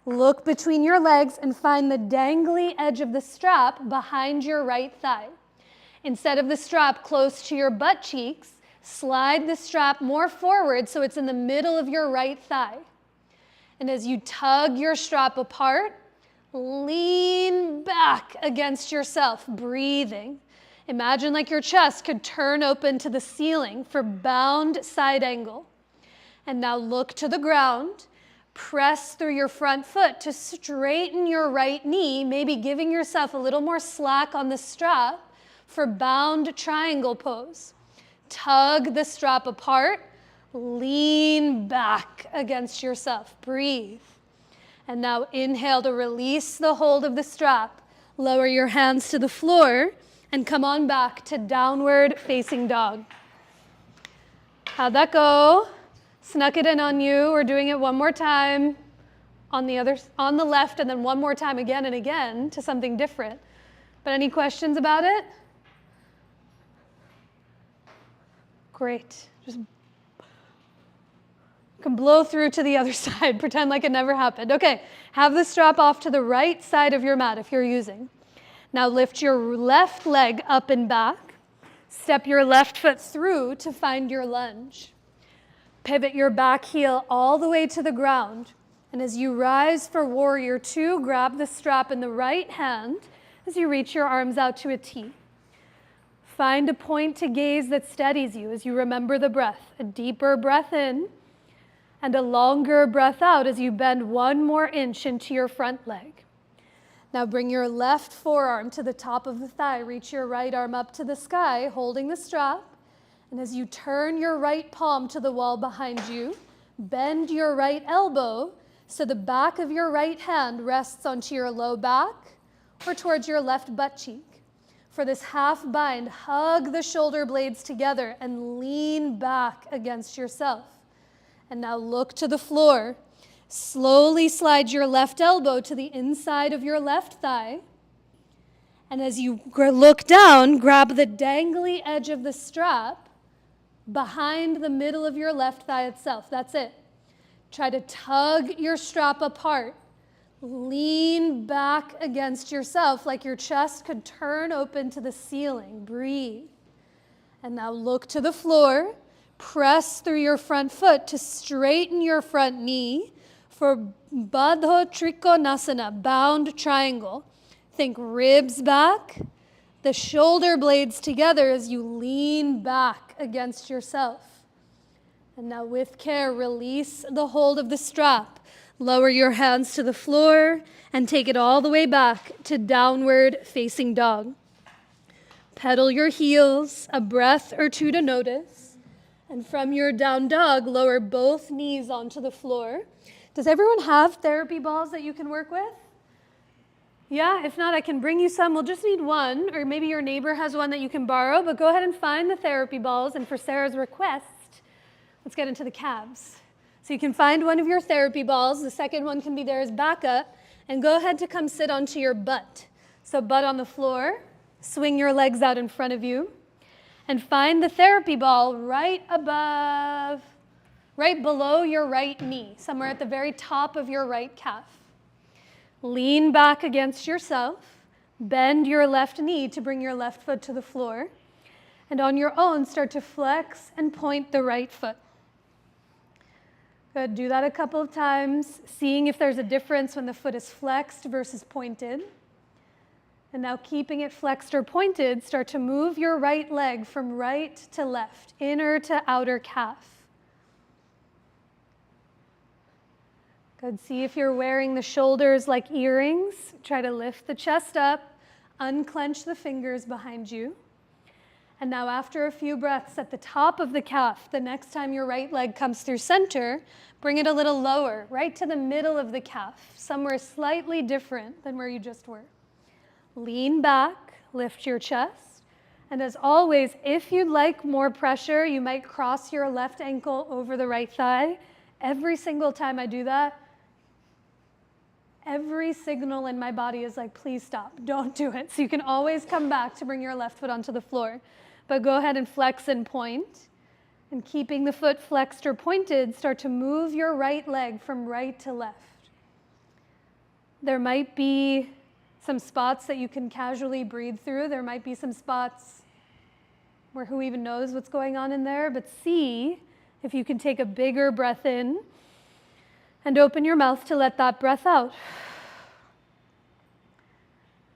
Look between your legs and find the dangly edge of the strap behind your right thigh. Instead of the strap close to your butt cheeks, slide the strap more forward so it's in the middle of your right thigh. And as you tug your strap apart, lean back against yourself, breathing. Imagine like your chest could turn open to the ceiling for bound side angle. And now look to the ground. Press through your front foot to straighten your right knee, maybe giving yourself a little more slack on the strap for bound triangle pose. Tug the strap apart, lean back against yourself, breathe. And now inhale to release the hold of the strap. Lower your hands to the floor and come on back to downward facing dog. How'd that go? Snuck it in on you. We're doing it one more time on the left and then one more time again and again to something different. But any questions about it? Great. Just can blow through to the other side. Pretend like it never happened. Okay, have the strap off to the right side of your mat if you're using. Now lift your left leg up and back. Step your left foot through to find your lunge. Pivot your back heel all the way to the ground. And as you rise for Warrior Two, grab the strap in the right hand as you reach your arms out to a T. Find a point to gaze that steadies you as you remember the breath. A deeper breath in and a longer breath out as you bend 1 more inch into your front leg. Now bring your left forearm to the top of the thigh. Reach your right arm up to the sky, holding the strap. And as you turn your right palm to the wall behind you, bend your right elbow so the back of your right hand rests onto your low back or towards your left butt cheek. For this half bind, hug the shoulder blades together and lean back against yourself. And now look to the floor. Slowly slide your left elbow to the inside of your left thigh. And as you look down, grab the dangly edge of the strap behind the middle of your left thigh itself. That's it. Try to tug your strap apart. Lean back against yourself like your chest could turn open to the ceiling. Breathe. And now look to the floor. Press through your front foot to straighten your front knee for Baddha Trikonasana, bound triangle. Think ribs back, the shoulder blades together as you lean back against yourself. And now with care, release the hold of the strap. Lower your hands to the floor and take it all the way back to downward facing dog. Pedal your heels, a breath or two to notice. And from your down dog, lower both knees onto the floor. Does everyone have therapy balls that you can work with? Yeah, if not, I can bring you some. We'll just need one, or maybe your neighbor has one that you can borrow, but go ahead and find the therapy balls. And for Sarah's request, let's get into the calves. So you can find one of your therapy balls. The second one can be there as backup. And go ahead to come sit onto your butt. So butt on the floor. Swing your legs out in front of you. And find the therapy ball right above right below your right knee, somewhere at the very top of your right calf. Lean back against yourself. Bend your left knee to bring your left foot to the floor. And on your own, start to flex and point the right foot. Good. Do that a couple of times, seeing if there's a difference when the foot is flexed versus pointed. And now keeping it flexed or pointed, start to move your right leg from right to left, inner to outer calf. Good. See if you're wearing the shoulders like earrings. Try to lift the chest up, unclench the fingers behind you. And now after a few breaths at the top of the calf, the next time your right leg comes through center, bring it a little lower, right to the middle of the calf, somewhere slightly different than where you just were. Lean back, lift your chest. And as always, if you'd like more pressure, you might cross your left ankle over the right thigh. Every single time I do that, every signal in my body is like, please stop, don't do it. So you can always come back to bring your left foot onto the floor. But go ahead and flex and point. And keeping the foot flexed or pointed, start to move your right leg from right to left. There might be some spots that you can casually breathe through. There might be some spots where who even knows what's going on in there, but see if you can take a bigger breath in and open your mouth to let that breath out.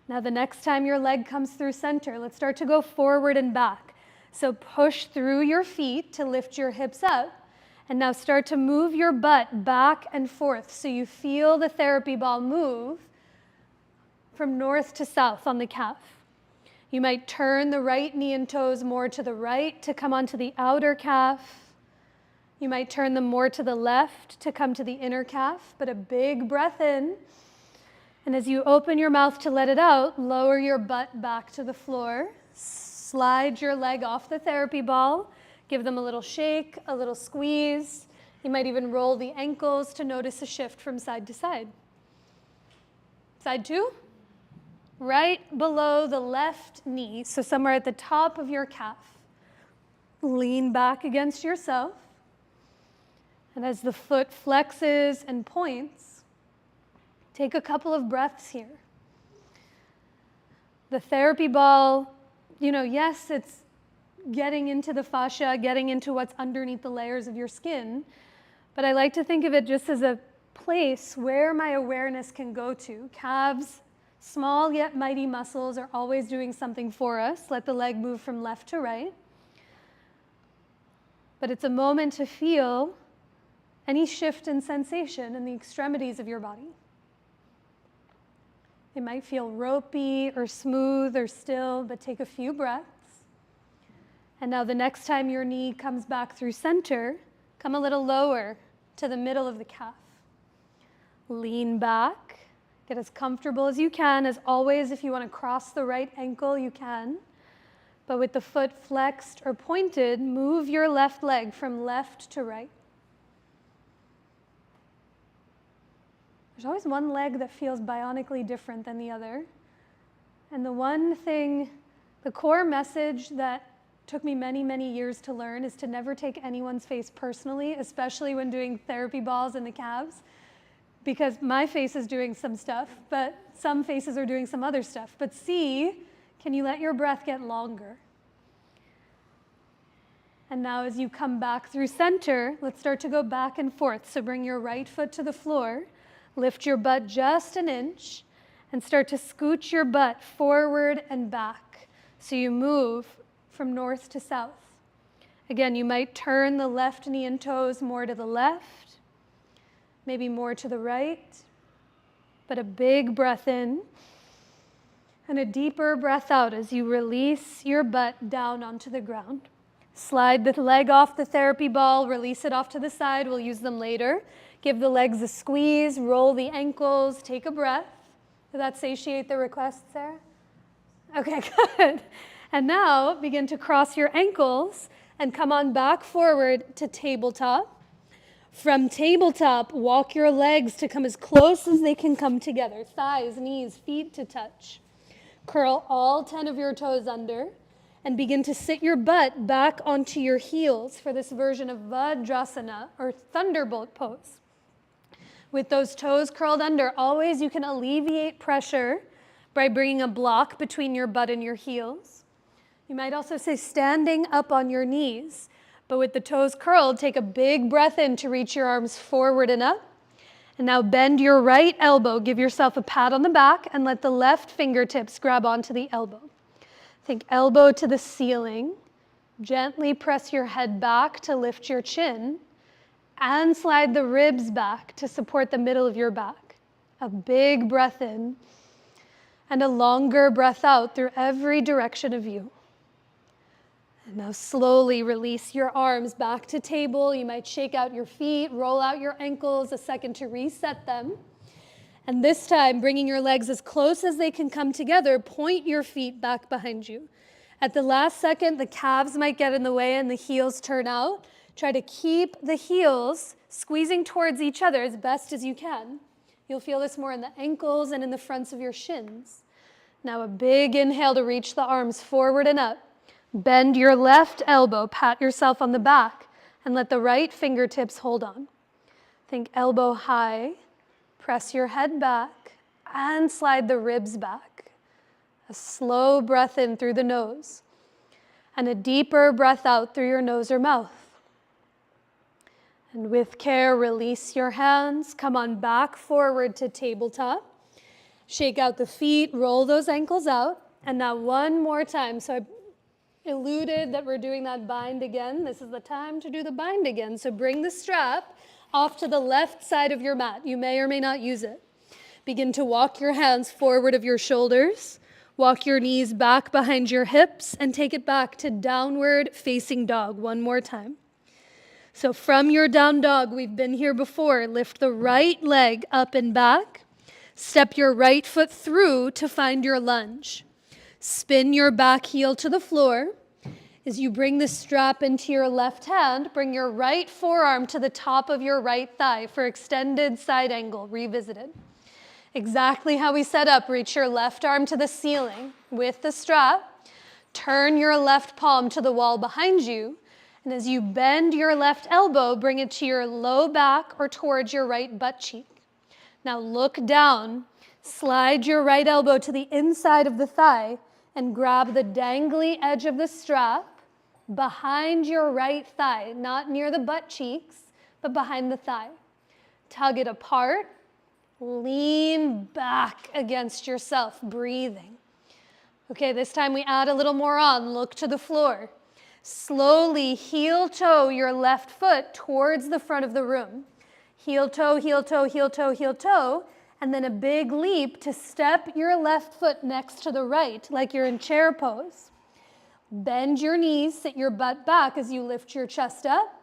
Now the next time your leg comes through center, let's start to go forward and back. So push through your feet to lift your hips up, and now start to move your butt back and forth so you feel the therapy ball move from north to south on the calf. You might turn the right knee and toes more to the right to come onto the outer calf. You might turn them more to the left to come to the inner calf, but a big breath in. And as you open your mouth to let it out, lower your butt back to the floor. Slide your leg off the therapy ball. Give them a little shake, a little squeeze. You might even roll the ankles to notice a shift from side to side. Side two. Right below the left knee, so somewhere at the top of your calf. Lean back against yourself. And as the foot flexes and points, take a couple of breaths here. The therapy ball, yes, it's getting into the fascia, getting into what's underneath the layers of your skin, but I like to think of it just as a place where my awareness can go to. Calves, small yet mighty muscles, are always doing something for us. Let the leg move from left to right. But it's a moment to feel any shift in sensation in the extremities of your body. It might feel ropey or smooth or still, but take a few breaths. And now the next time your knee comes back through center, come a little lower to the middle of the calf. Lean back, get as comfortable as you can. As always, if you want to cross the right ankle, you can. But with the foot flexed or pointed, move your left leg from left to right. There's always one leg that feels bionically different than the other. And the one thing, the core message that took me many, many years to learn is to never take anyone's face personally, especially when doing therapy balls in the calves, because my face is doing some stuff, but some faces are doing some other stuff. But see, can you let your breath get longer? And now as you come back through center, let's start to go back and forth. So bring your right foot to the floor. Lift your butt just an inch and start to scooch your butt forward and back. So you move from north to south. Again, you might turn the left knee and toes more to the left, maybe more to the right, but a big breath in and a deeper breath out as you release your butt down onto the ground. Slide the leg off the therapy ball, release it off to the side. We'll use them later. Give the legs a squeeze, roll the ankles, take a breath. Did that satiate the request, Sarah? Okay, good. And now begin to cross your ankles and come on back forward to tabletop. From tabletop, walk your legs to come as close as they can come together. Thighs, knees, feet to touch. Curl all 10 of your toes under and begin to sit your butt back onto your heels for this version of Vajrasana or thunderbolt pose. With those toes curled under, always you can alleviate pressure by bringing a block between your butt and your heels. You might also say standing up on your knees, but with the toes curled, take a big breath in to reach your arms forward and up. And now bend your right elbow, give yourself a pat on the back, and let the left fingertips grab onto the elbow. Think elbow to the ceiling. Gently press your head back to lift your chin, and slide the ribs back to support the middle of your back. A big breath in, and a longer breath out through every direction of you. And now slowly release your arms back to table. You might shake out your feet, roll out your ankles, a second to reset them. And this time, bringing your legs as close as they can come together, point your feet back behind you. At the last second, the calves might get in the way and the heels turn out. Try to keep the heels squeezing towards each other as best as you can. You'll feel this more in the ankles and in the fronts of your shins. Now a big inhale to reach the arms forward and up. Bend your left elbow, pat yourself on the back, and let the right fingertips hold on. Think elbow high, press your head back, and slide the ribs back. A slow breath in through the nose, and a deeper breath out through your nose or mouth. And with care, release your hands, come on back forward to tabletop. Shake out the feet, roll those ankles out, and now one more time. So I alluded that we're doing that bind again. This is the time to do the bind again. So bring the strap off to the left side of your mat. You may or may not use it. Begin to walk your hands forward of your shoulders. Walk your knees back behind your hips and take it back to downward facing dog one more time. So from your down dog, we've been here before. Lift the right leg up and back. Step your right foot through to find your lunge. Spin your back heel to the floor. As you bring the strap into your left hand, bring your right forearm to the top of your right thigh for extended side angle, revisited. Exactly how we set up, reach your left arm to the ceiling with the strap. Turn your left palm to the wall behind you. And as you bend your left elbow, bring it to your low back or towards your right butt cheek. Now look down, slide your right elbow to the inside of the thigh, and grab the dangly edge of the strap behind your right thigh, not near the butt cheeks, but behind the thigh. Tug it apart, lean back against yourself, breathing. Okay, this time we add a little more on, look to the floor. Slowly heel toe your left foot towards the front of the room. Heel toe, heel toe, heel toe, heel toe, and then a big leap to step your left foot next to the right, like you're in chair pose. Bend your knees, sit your butt back as you lift your chest up.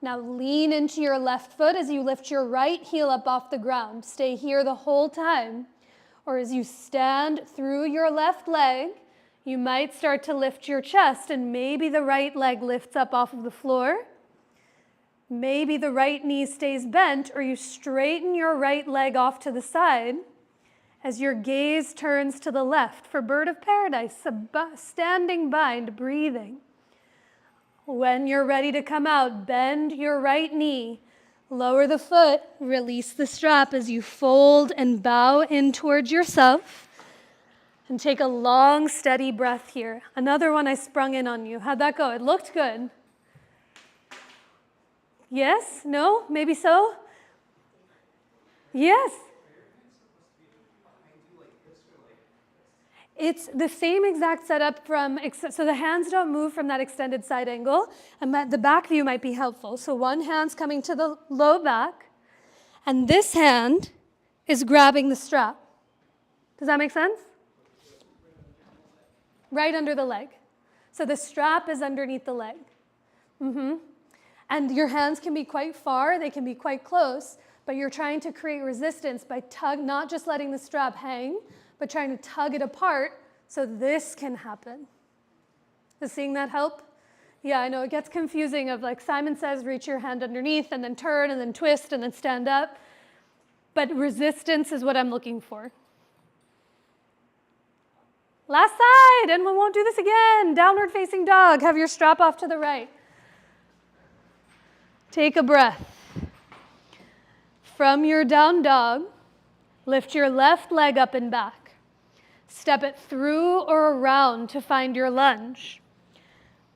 Now lean into your left foot as you lift your right heel up off the ground. Stay here the whole time. Or as you stand through your left leg, you might start to lift your chest and maybe the right leg lifts up off of the floor. Maybe the right knee stays bent, or you straighten your right leg off to the side as your gaze turns to the left for bird of paradise, standing bind, breathing. When you're ready to come out, bend your right knee, lower the foot, release the strap as you fold and bow in towards yourself, and take a long, steady breath here. Another one I sprung in on you. How'd that go? It looked good. Yes? No? Maybe so? Yes. It's the same exact setup so the hands don't move from that extended side angle, and the back view might be helpful. So one hand's coming to the low back, and this hand is grabbing the strap. Does that make sense? Right under the leg. So the strap is underneath the leg. And your hands can be quite far, they can be quite close, but you're trying to create resistance by not just letting the strap hang, but trying to tug it apart so this can happen. Does seeing that help? Yeah, I know it gets confusing of like Simon says, reach your hand underneath and then turn and then twist and then stand up. But resistance is what I'm looking for. Last side, and we won't do this again. Downward facing dog. Have your strap off to the right. Take a breath. From your down dog, lift your left leg up and back. Step it through or around to find your lunge.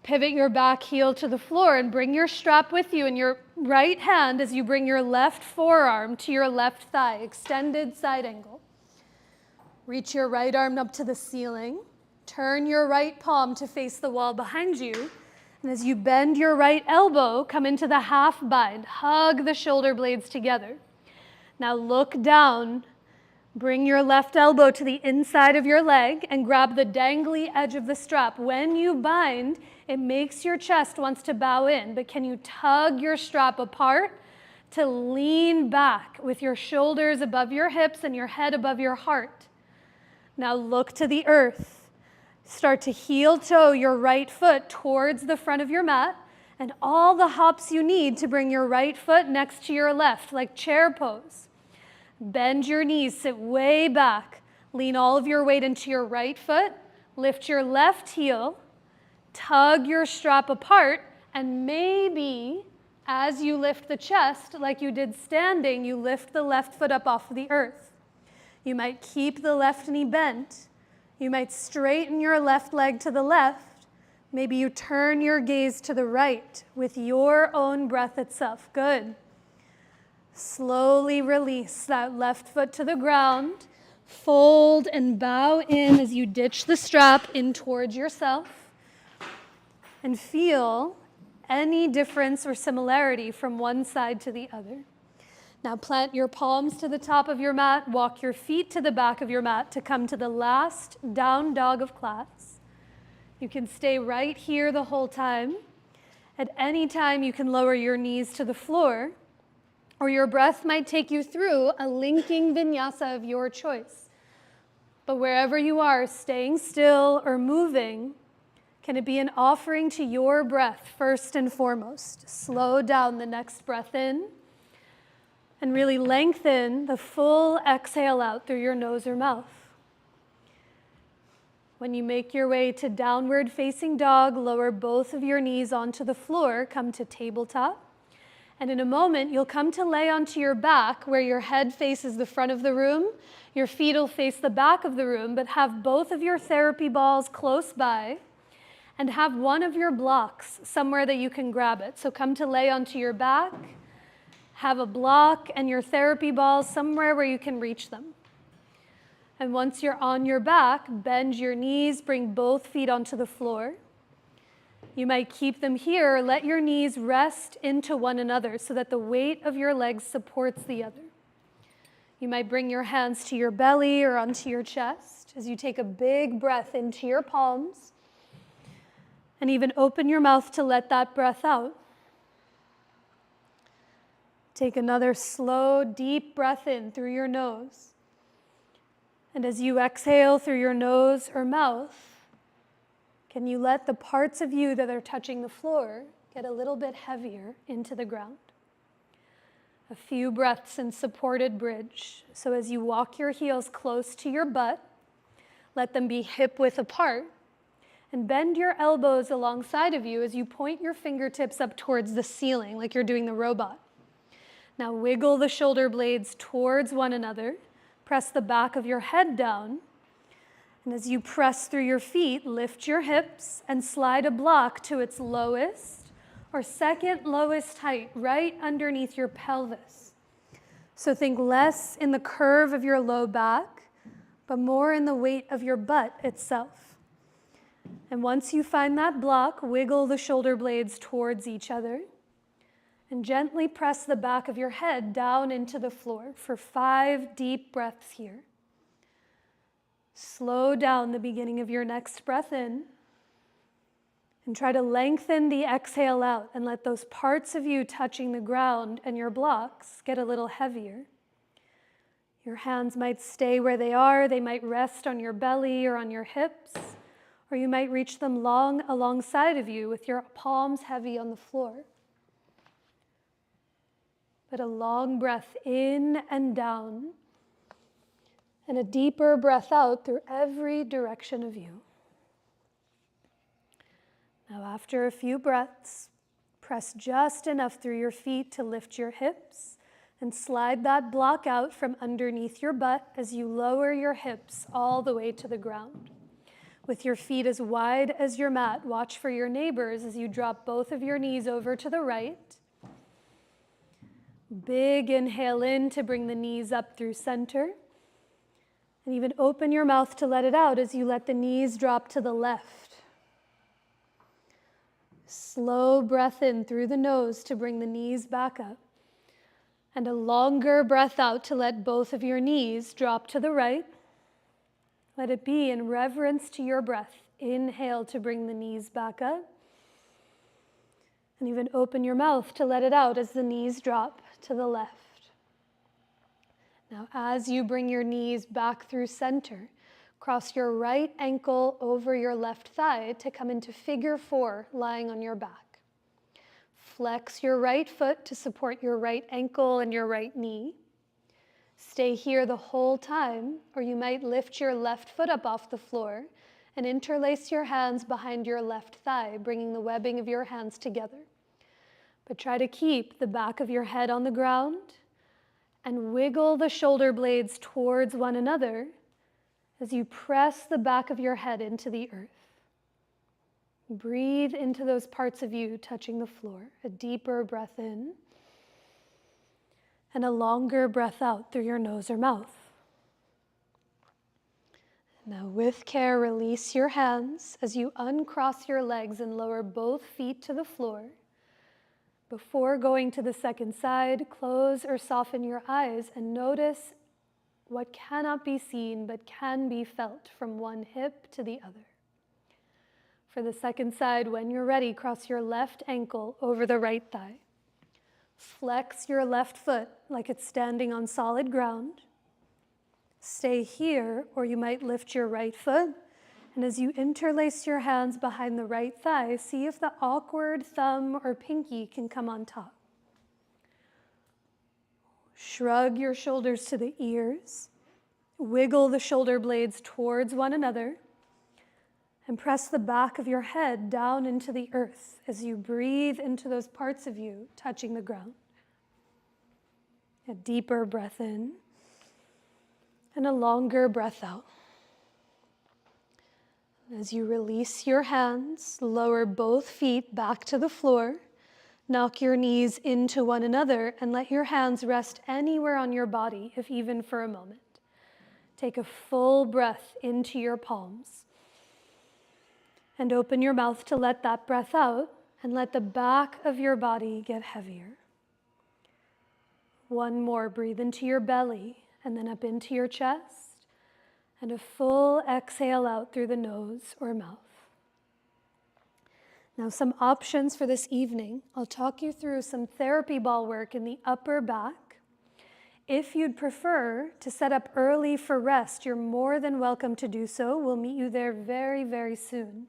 Pivot your back heel to the floor and bring your strap with you in your right hand as you bring your left forearm to your left thigh, extended side angle. Reach your right arm up to the ceiling. Turn your right palm to face the wall behind you. And as you bend your right elbow, come into the half bind. Hug the shoulder blades together. Now look down. Bring your left elbow to the inside of your leg and grab the dangly edge of the strap. When you bind, it makes your chest wants to bow in, but can you tug your strap apart to lean back with your shoulders above your hips and your head above your heart? Now look to the earth. Start to heel toe your right foot towards the front of your mat and all the hops you need to bring your right foot next to your left, like chair pose. Bend your knees, sit way back. Lean all of your weight into your right foot. Lift your left heel. Tug your strap apart. And maybe as you lift the chest, like you did standing, you lift the left foot up off the earth. You might keep the left knee bent. You might straighten your left leg to the left. Maybe you turn your gaze to the right with your own breath itself. Good. Slowly release that left foot to the ground. Fold and bow in as you ditch the strap in towards yourself. And feel any difference or similarity from one side to the other. Now plant your palms to the top of your mat. Walk your feet to the back of your mat to come to the last down dog of class. You can stay right here the whole time. At any time, you can lower your knees to the floor, or your breath might take you through a linking vinyasa of your choice. But wherever you are, staying still or moving, can it be an offering to your breath first and foremost? Slow down the next breath in and really lengthen the full exhale out through your nose or mouth. When you make your way to downward facing dog, lower both of your knees onto the floor, come to tabletop. And in a moment, you'll come to lay onto your back where your head faces the front of the room, your feet will face the back of the room, but have both of your therapy balls close by and have one of your blocks somewhere that you can grab it. So come to lay onto your back, have a block and your therapy balls somewhere where you can reach them. And once you're on your back, bend your knees, bring both feet onto the floor. You might keep them here, or let your knees rest into one another so that the weight of your legs supports the other. You might bring your hands to your belly or onto your chest as you take a big breath into your palms and even open your mouth to let that breath out. Take another slow, deep breath in through your nose. And as you exhale through your nose or mouth, can you let the parts of you that are touching the floor get a little bit heavier into the ground? A few breaths in supported bridge. So as you walk your heels close to your butt, let them be hip-width apart, and bend your elbows alongside of you as you point your fingertips up towards the ceiling like you're doing the robot. Now wiggle the shoulder blades towards one another. Press the back of your head down. And as you press through your feet, lift your hips and slide a block to its lowest or second lowest height, right underneath your pelvis. So think less in the curve of your low back, but more in the weight of your butt itself. And once you find that block, wiggle the shoulder blades towards each other and gently press the back of your head down into the floor for 5 deep breaths here. Slow down the beginning of your next breath in and try to lengthen the exhale out and let those parts of you touching the ground and your blocks get a little heavier. Your hands might stay where they are. They might rest on your belly or on your hips, or you might reach them long alongside of you with your palms heavy on the floor. But a long breath in and down. And a deeper breath out through every direction of you. Now, after a few breaths, press just enough through your feet to lift your hips and slide that block out from underneath your butt as you lower your hips all the way to the ground. With your feet as wide as your mat, watch for your neighbors as you drop both of your knees over to the right. Big inhale in to bring the knees up through center. And even open your mouth to let it out as you let the knees drop to the left. Slow breath in through the nose to bring the knees back up. And a longer breath out to let both of your knees drop to the right. Let it be in reverence to your breath. Inhale to bring the knees back up. And even open your mouth to let it out as the knees drop to the left. Now, as you bring your knees back through center, cross your right ankle over your left thigh to come into figure 4, lying on your back. Flex your right foot to support your right ankle and your right knee. Stay here the whole time, or you might lift your left foot up off the floor and interlace your hands behind your left thigh, bringing the webbing of your hands together. But try to keep the back of your head on the ground and wiggle the shoulder blades towards one another as you press the back of your head into the earth. Breathe into those parts of you touching the floor. A deeper breath in and a longer breath out through your nose or mouth. Now, with care, release your hands as you uncross your legs and lower both feet to the floor. Before going to the second side, close or soften your eyes and notice what cannot be seen but can be felt from one hip to the other. For the second side, when you're ready, cross your left ankle over the right thigh. Flex your left foot like it's standing on solid ground. Stay here, or you might lift your right foot. And as you interlace your hands behind the right thigh, see if the awkward thumb or pinky can come on top. Shrug your shoulders to the ears. Wiggle the shoulder blades towards one another. And press the back of your head down into the earth as you breathe into those parts of you touching the ground. A deeper breath in and a longer breath out. As you release your hands, lower both feet back to the floor. Knock your knees into one another and let your hands rest anywhere on your body, if even for a moment. Take a full breath into your palms. And open your mouth to let that breath out and let the back of your body get heavier. One more, breathe into your belly and then up into your chest, and a full exhale out through the nose or mouth. Now, some options for this evening. I'll talk you through some therapy ball work in the upper back. If you'd prefer to set up early for rest, you're more than welcome to do so. We'll meet you there very, very soon.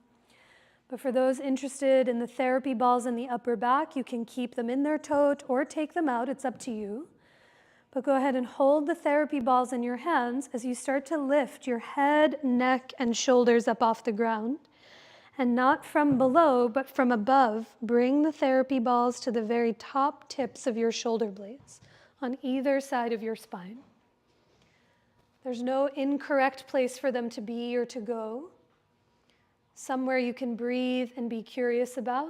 But for those interested in the therapy balls in the upper back, you can keep them in their tote or take them out. It's up to you. But go ahead and hold the therapy balls in your hands as you start to lift your head, neck, and shoulders up off the ground. And not from below, but from above, bring the therapy balls to the very top tips of your shoulder blades on either side of your spine. There's no incorrect place for them to be or to go. Somewhere you can breathe and be curious about.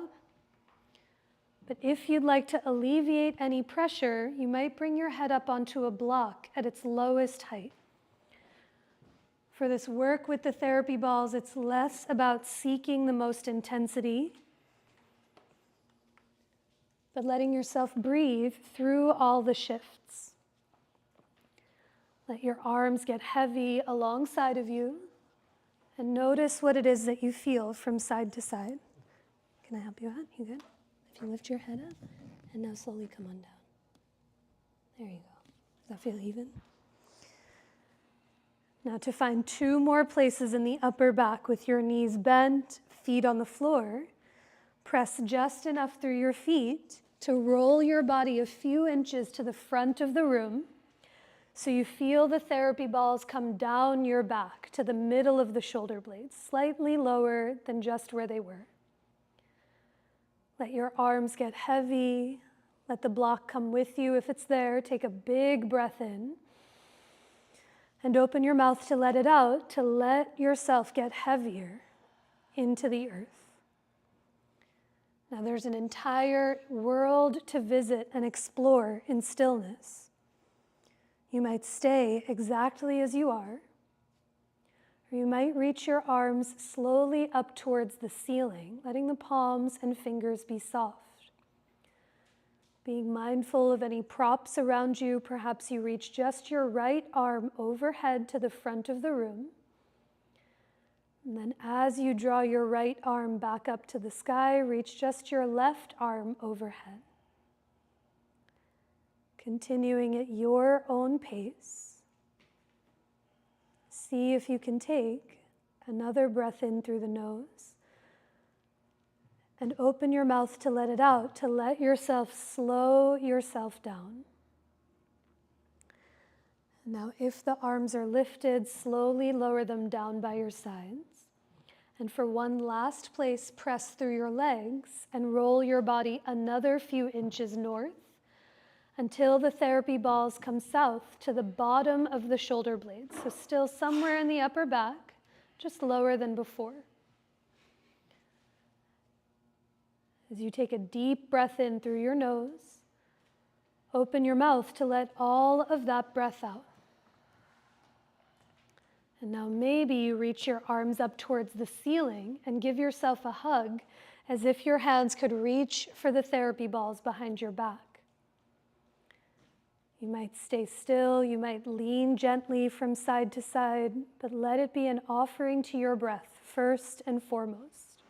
But if you'd like to alleviate any pressure, you might bring your head up onto a block at its lowest height. For this work with the therapy balls, it's less about seeking the most intensity, but letting yourself breathe through all the shifts. Let your arms get heavy alongside of you. And notice what it is that you feel from side to side. Can I help you out? You good? If you lift your head up, and now slowly come on down. There you go. Does that feel even? Now to find 2 more places in the upper back with your knees bent, feet on the floor, press just enough through your feet to roll your body a few inches to the front of the room. So you feel the therapy balls come down your back to the middle of the shoulder blades, slightly lower than just where they were. Let your arms get heavy. Let the block come with you if it's there. Take a big breath in. And open your mouth to let it out, to let yourself get heavier into the earth. Now there's an entire world to visit and explore in stillness. You might stay exactly as you are, or you might reach your arms slowly up towards the ceiling, letting the palms and fingers be soft. Being mindful of any props around you, perhaps you reach just your right arm overhead to the front of the room. And then as you draw your right arm back up to the sky, reach just your left arm overhead. Continuing at your own pace. See if you can take another breath in through the nose and open your mouth to let it out, to let yourself slow yourself down. Now, if the arms are lifted, slowly lower them down by your sides. And for one last place, press through your legs and roll your body another few inches north until the therapy balls come south to the bottom of the shoulder blades. So still somewhere in the upper back, just lower than before. As you take a deep breath in through your nose, open your mouth to let all of that breath out. And now maybe you reach your arms up towards the ceiling and give yourself a hug as if your hands could reach for the therapy balls behind your back. You might stay still, you might lean gently from side to side, but let it be an offering to your breath first and foremost.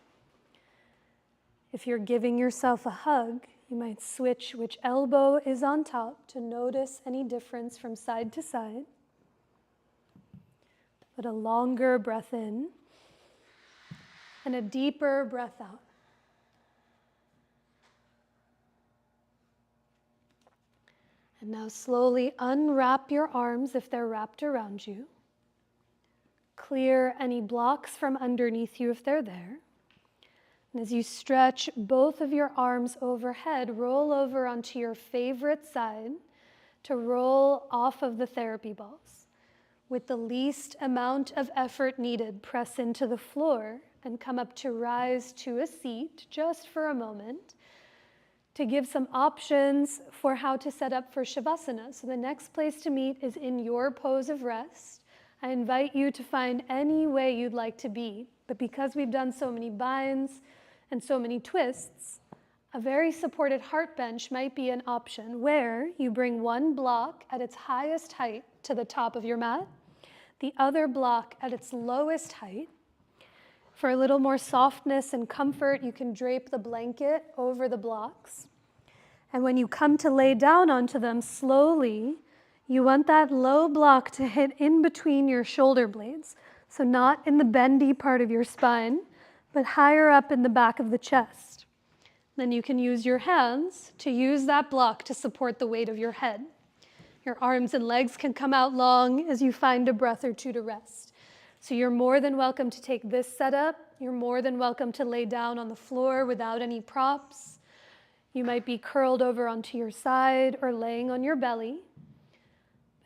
If you're giving yourself a hug, you might switch which elbow is on top to notice any difference from side to side. But a longer breath in and a deeper breath out. And now slowly unwrap your arms if they're wrapped around you. Clear any blocks from underneath you if they're there. And as you stretch both of your arms overhead, roll over onto your favorite side to roll off of the therapy balls. With the least amount of effort needed, press into the floor and come up to rise to a seat just for a moment to give some options for how to set up for Shavasana. So the next place to meet is in your pose of rest. I invite you to find any way you'd like to be, but because we've done so many binds and so many twists, a very supported heart bench might be an option where you bring one block at its highest height to the top of your mat, the other block at its lowest height. For a little more softness and comfort, you can drape the blanket over the blocks. And when you come to lay down onto them slowly, you want that low block to hit in between your shoulder blades. So not in the bendy part of your spine, but higher up in the back of the chest. Then you can use your hands to use that block to support the weight of your head. Your arms and legs can come out long as you find a breath or two to rest. So you're more than welcome to take this setup. You're more than welcome to lay down on the floor without any props. You might be curled over onto your side or laying on your belly.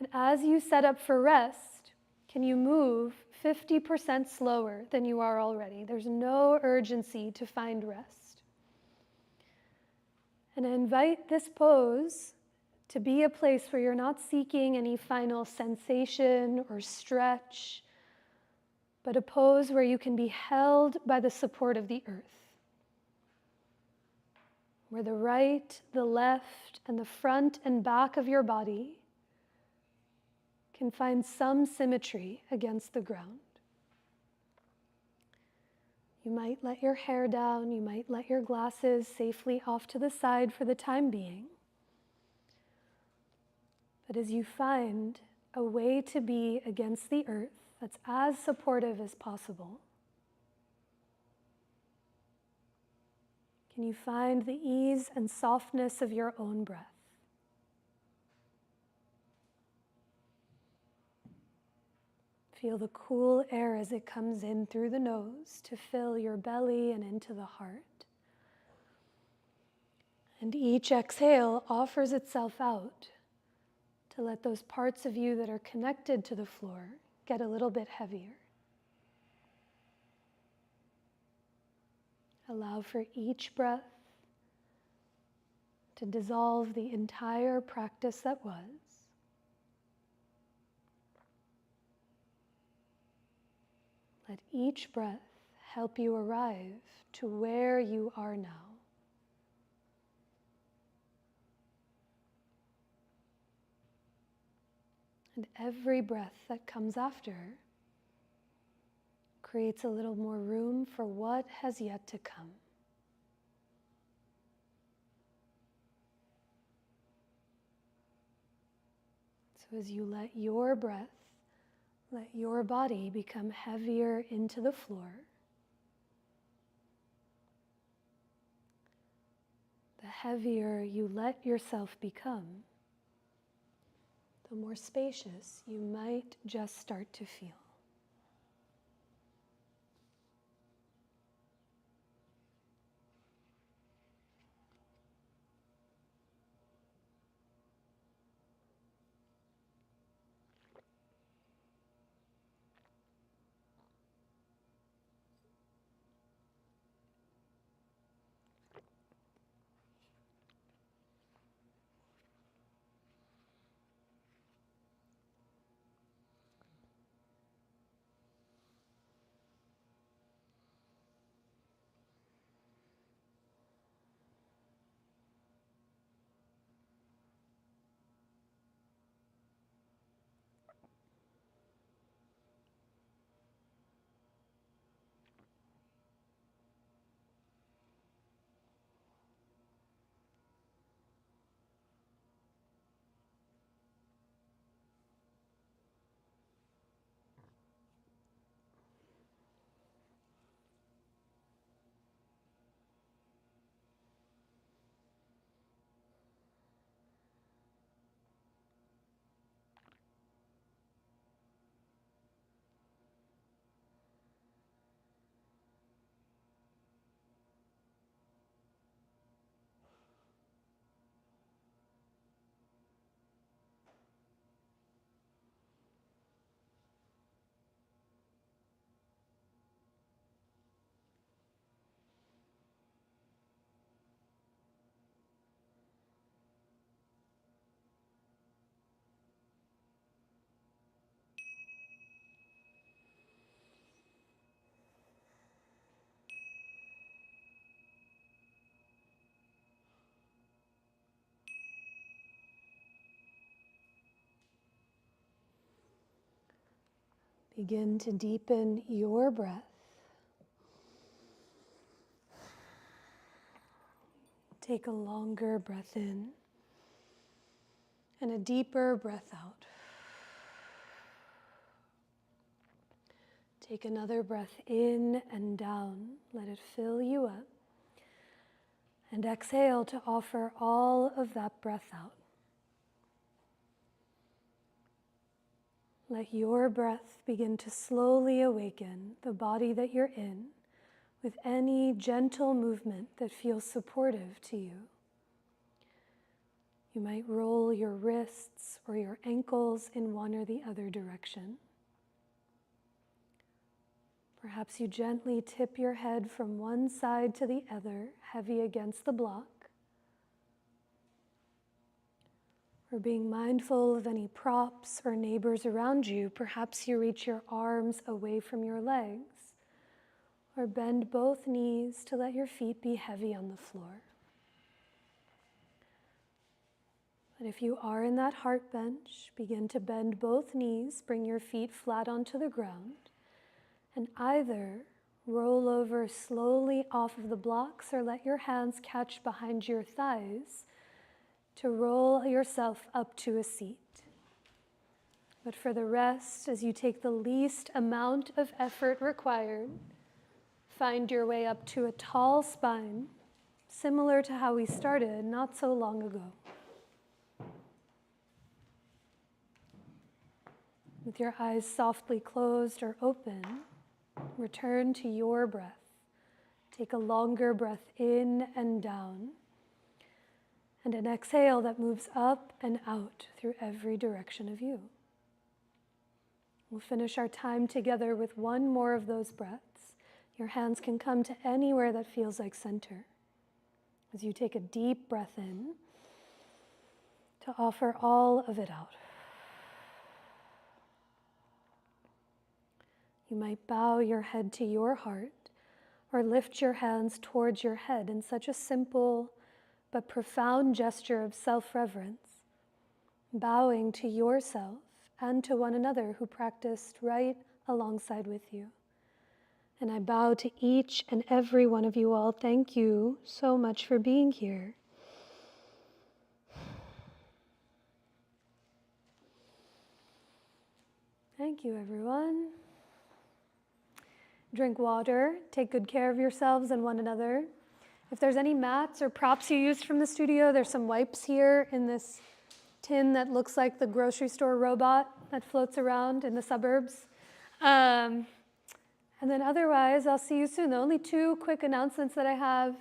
But as you set up for rest, can you move 50% slower than you are already? There's no urgency to find rest. And I invite this pose to be a place where you're not seeking any final sensation or stretch, but a pose where you can be held by the support of the earth, where the right, the left, and the front and back of your body can find some symmetry against the ground. You might let your hair down, you might let your glasses safely off to the side for the time being. But as you find a way to be against the earth that's as supportive as possible, can you find the ease and softness of your own breath? Feel the cool air as it comes in through the nose to fill your belly and into the heart. And each exhale offers itself out to let those parts of you that are connected to the floor get a little bit heavier. Allow for each breath to dissolve the entire practice that was. Let each breath help you arrive to where you are now. And every breath that comes after creates a little more room for what has yet to come. So as you let your breath, let your body become heavier into the floor, the heavier you let yourself become, the more spacious you might just start to feel. Begin to deepen your breath. Take a longer breath in and a deeper breath out. Take another breath in and down. Let it fill you up. And exhale to offer all of that breath out. Let your breath begin to slowly awaken the body that you're in with any gentle movement that feels supportive to you. You might roll your wrists or your ankles in one or the other direction. Perhaps you gently tip your head from one side to the other, heavy against the block. Or being mindful of any props or neighbors around you, perhaps you reach your arms away from your legs, or bend both knees to let your feet be heavy on the floor. But if you are in that heart bench, begin to bend both knees, bring your feet flat onto the ground, and either roll over slowly off of the blocks or let your hands catch behind your thighs to roll yourself up to a seat. But for the rest, as you take the least amount of effort required, find your way up to a tall spine, similar to how we started not so long ago. With your eyes softly closed or open, return to your breath. Take a longer breath in and down, and an exhale that moves up and out through every direction of you. We'll finish our time together with one more of those breaths. Your hands can come to anywhere that feels like center. As you take a deep breath in, to offer all of it out. You might bow your head to your heart or lift your hands towards your head in such a simple but profound gesture of self-reverence, bowing to yourself and to one another who practiced right alongside with you. And I bow to each and every one of you all. Thank you so much for being here. Thank you, everyone. Drink water, take good care of yourselves and one another. If there's any mats or props you used from the studio, there's some wipes here in this tin that looks like the grocery store robot that floats around in the suburbs. And then otherwise, I'll see you soon. The only two quick announcements that I have.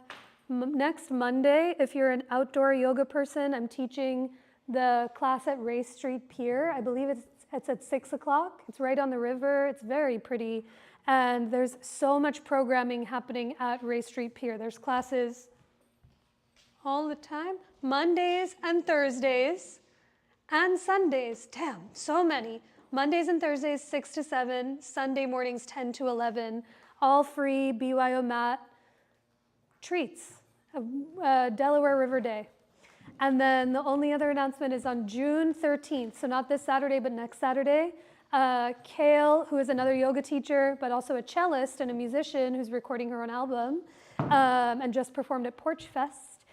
Next Monday, if you're an outdoor yoga person, I'm teaching the class at Ray Street Pier. I believe it's at 6 o'clock. It's right on the river. It's very pretty. And there's so much programming happening at Ray Street Pier. There's classes all the time, Mondays and Thursdays and Sundays. Damn, so many. Mondays and Thursdays, 6 to 7. Sunday mornings, 10 to 11. All free BYO mat treats. Delaware River Day. And then the only other announcement is on June 13th, so not this Saturday, but next Saturday. Kale, who is another yoga teacher, but also a cellist and a musician who's recording her own album and just performed at Porch Fest,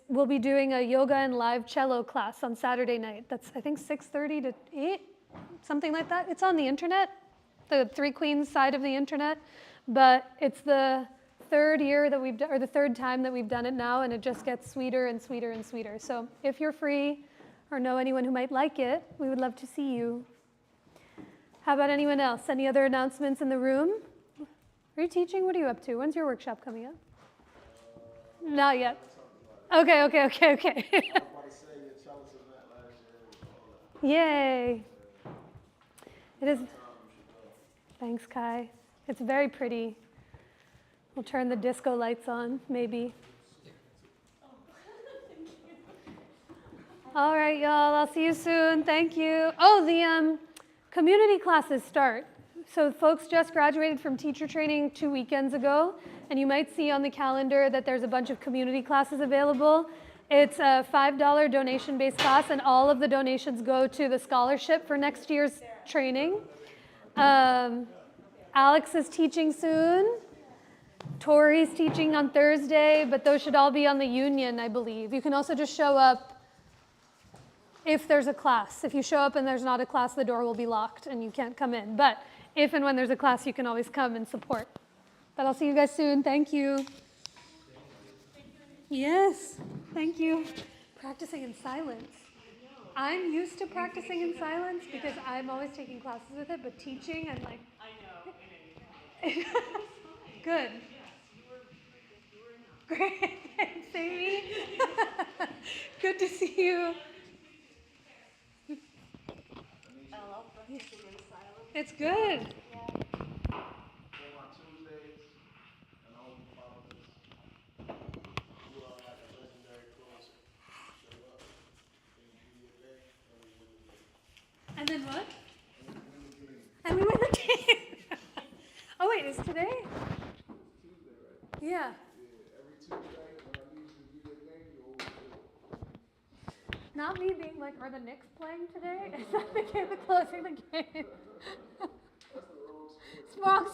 will be doing a yoga and live cello class on Saturday night. That's, I think, 6:30 to 8, something like that. It's on the internet, the Three Queens side of the internet, but it's the third year that we've done, or the third time that we've done it now, and it just gets sweeter and sweeter and sweeter. So if you're free or know anyone who might like it, we would love to see you. How about anyone else? Any other announcements in the room? Are you teaching? What are you up to? When's your workshop coming up? Not yet. Okay. Yay. It is. Thanks, Kai. It's very pretty. We'll turn the disco lights on, maybe. All right, y'all. I'll see you soon. Thank you. Oh, the community classes start. So folks just graduated from teacher training 2 weekends ago, and you might see on the calendar that there's a bunch of community classes available. It's a $5 donation-based class, and all of the donations go to the scholarship for next year's training. Alex is teaching soon. Tori's teaching on Thursday, but those should all be on the union, I believe. You can also just show up if there's a class. If you show up and there's not a class, the door will be locked and you can't come in. But if and when there's a class, you can always come and support. But I'll see you guys soon. Thank you. Yes, thank you. Practicing in silence. I'm used to practicing in silence because I'm always taking classes with it, but teaching, I'm like, I know. Good. Great. Thanks, Amy. Good to see you. It's good. And then what? And we win the game. Oh wait, is today? Yeah. Not me being like, are the Knicks playing today? Is that the game, the closing the game? Small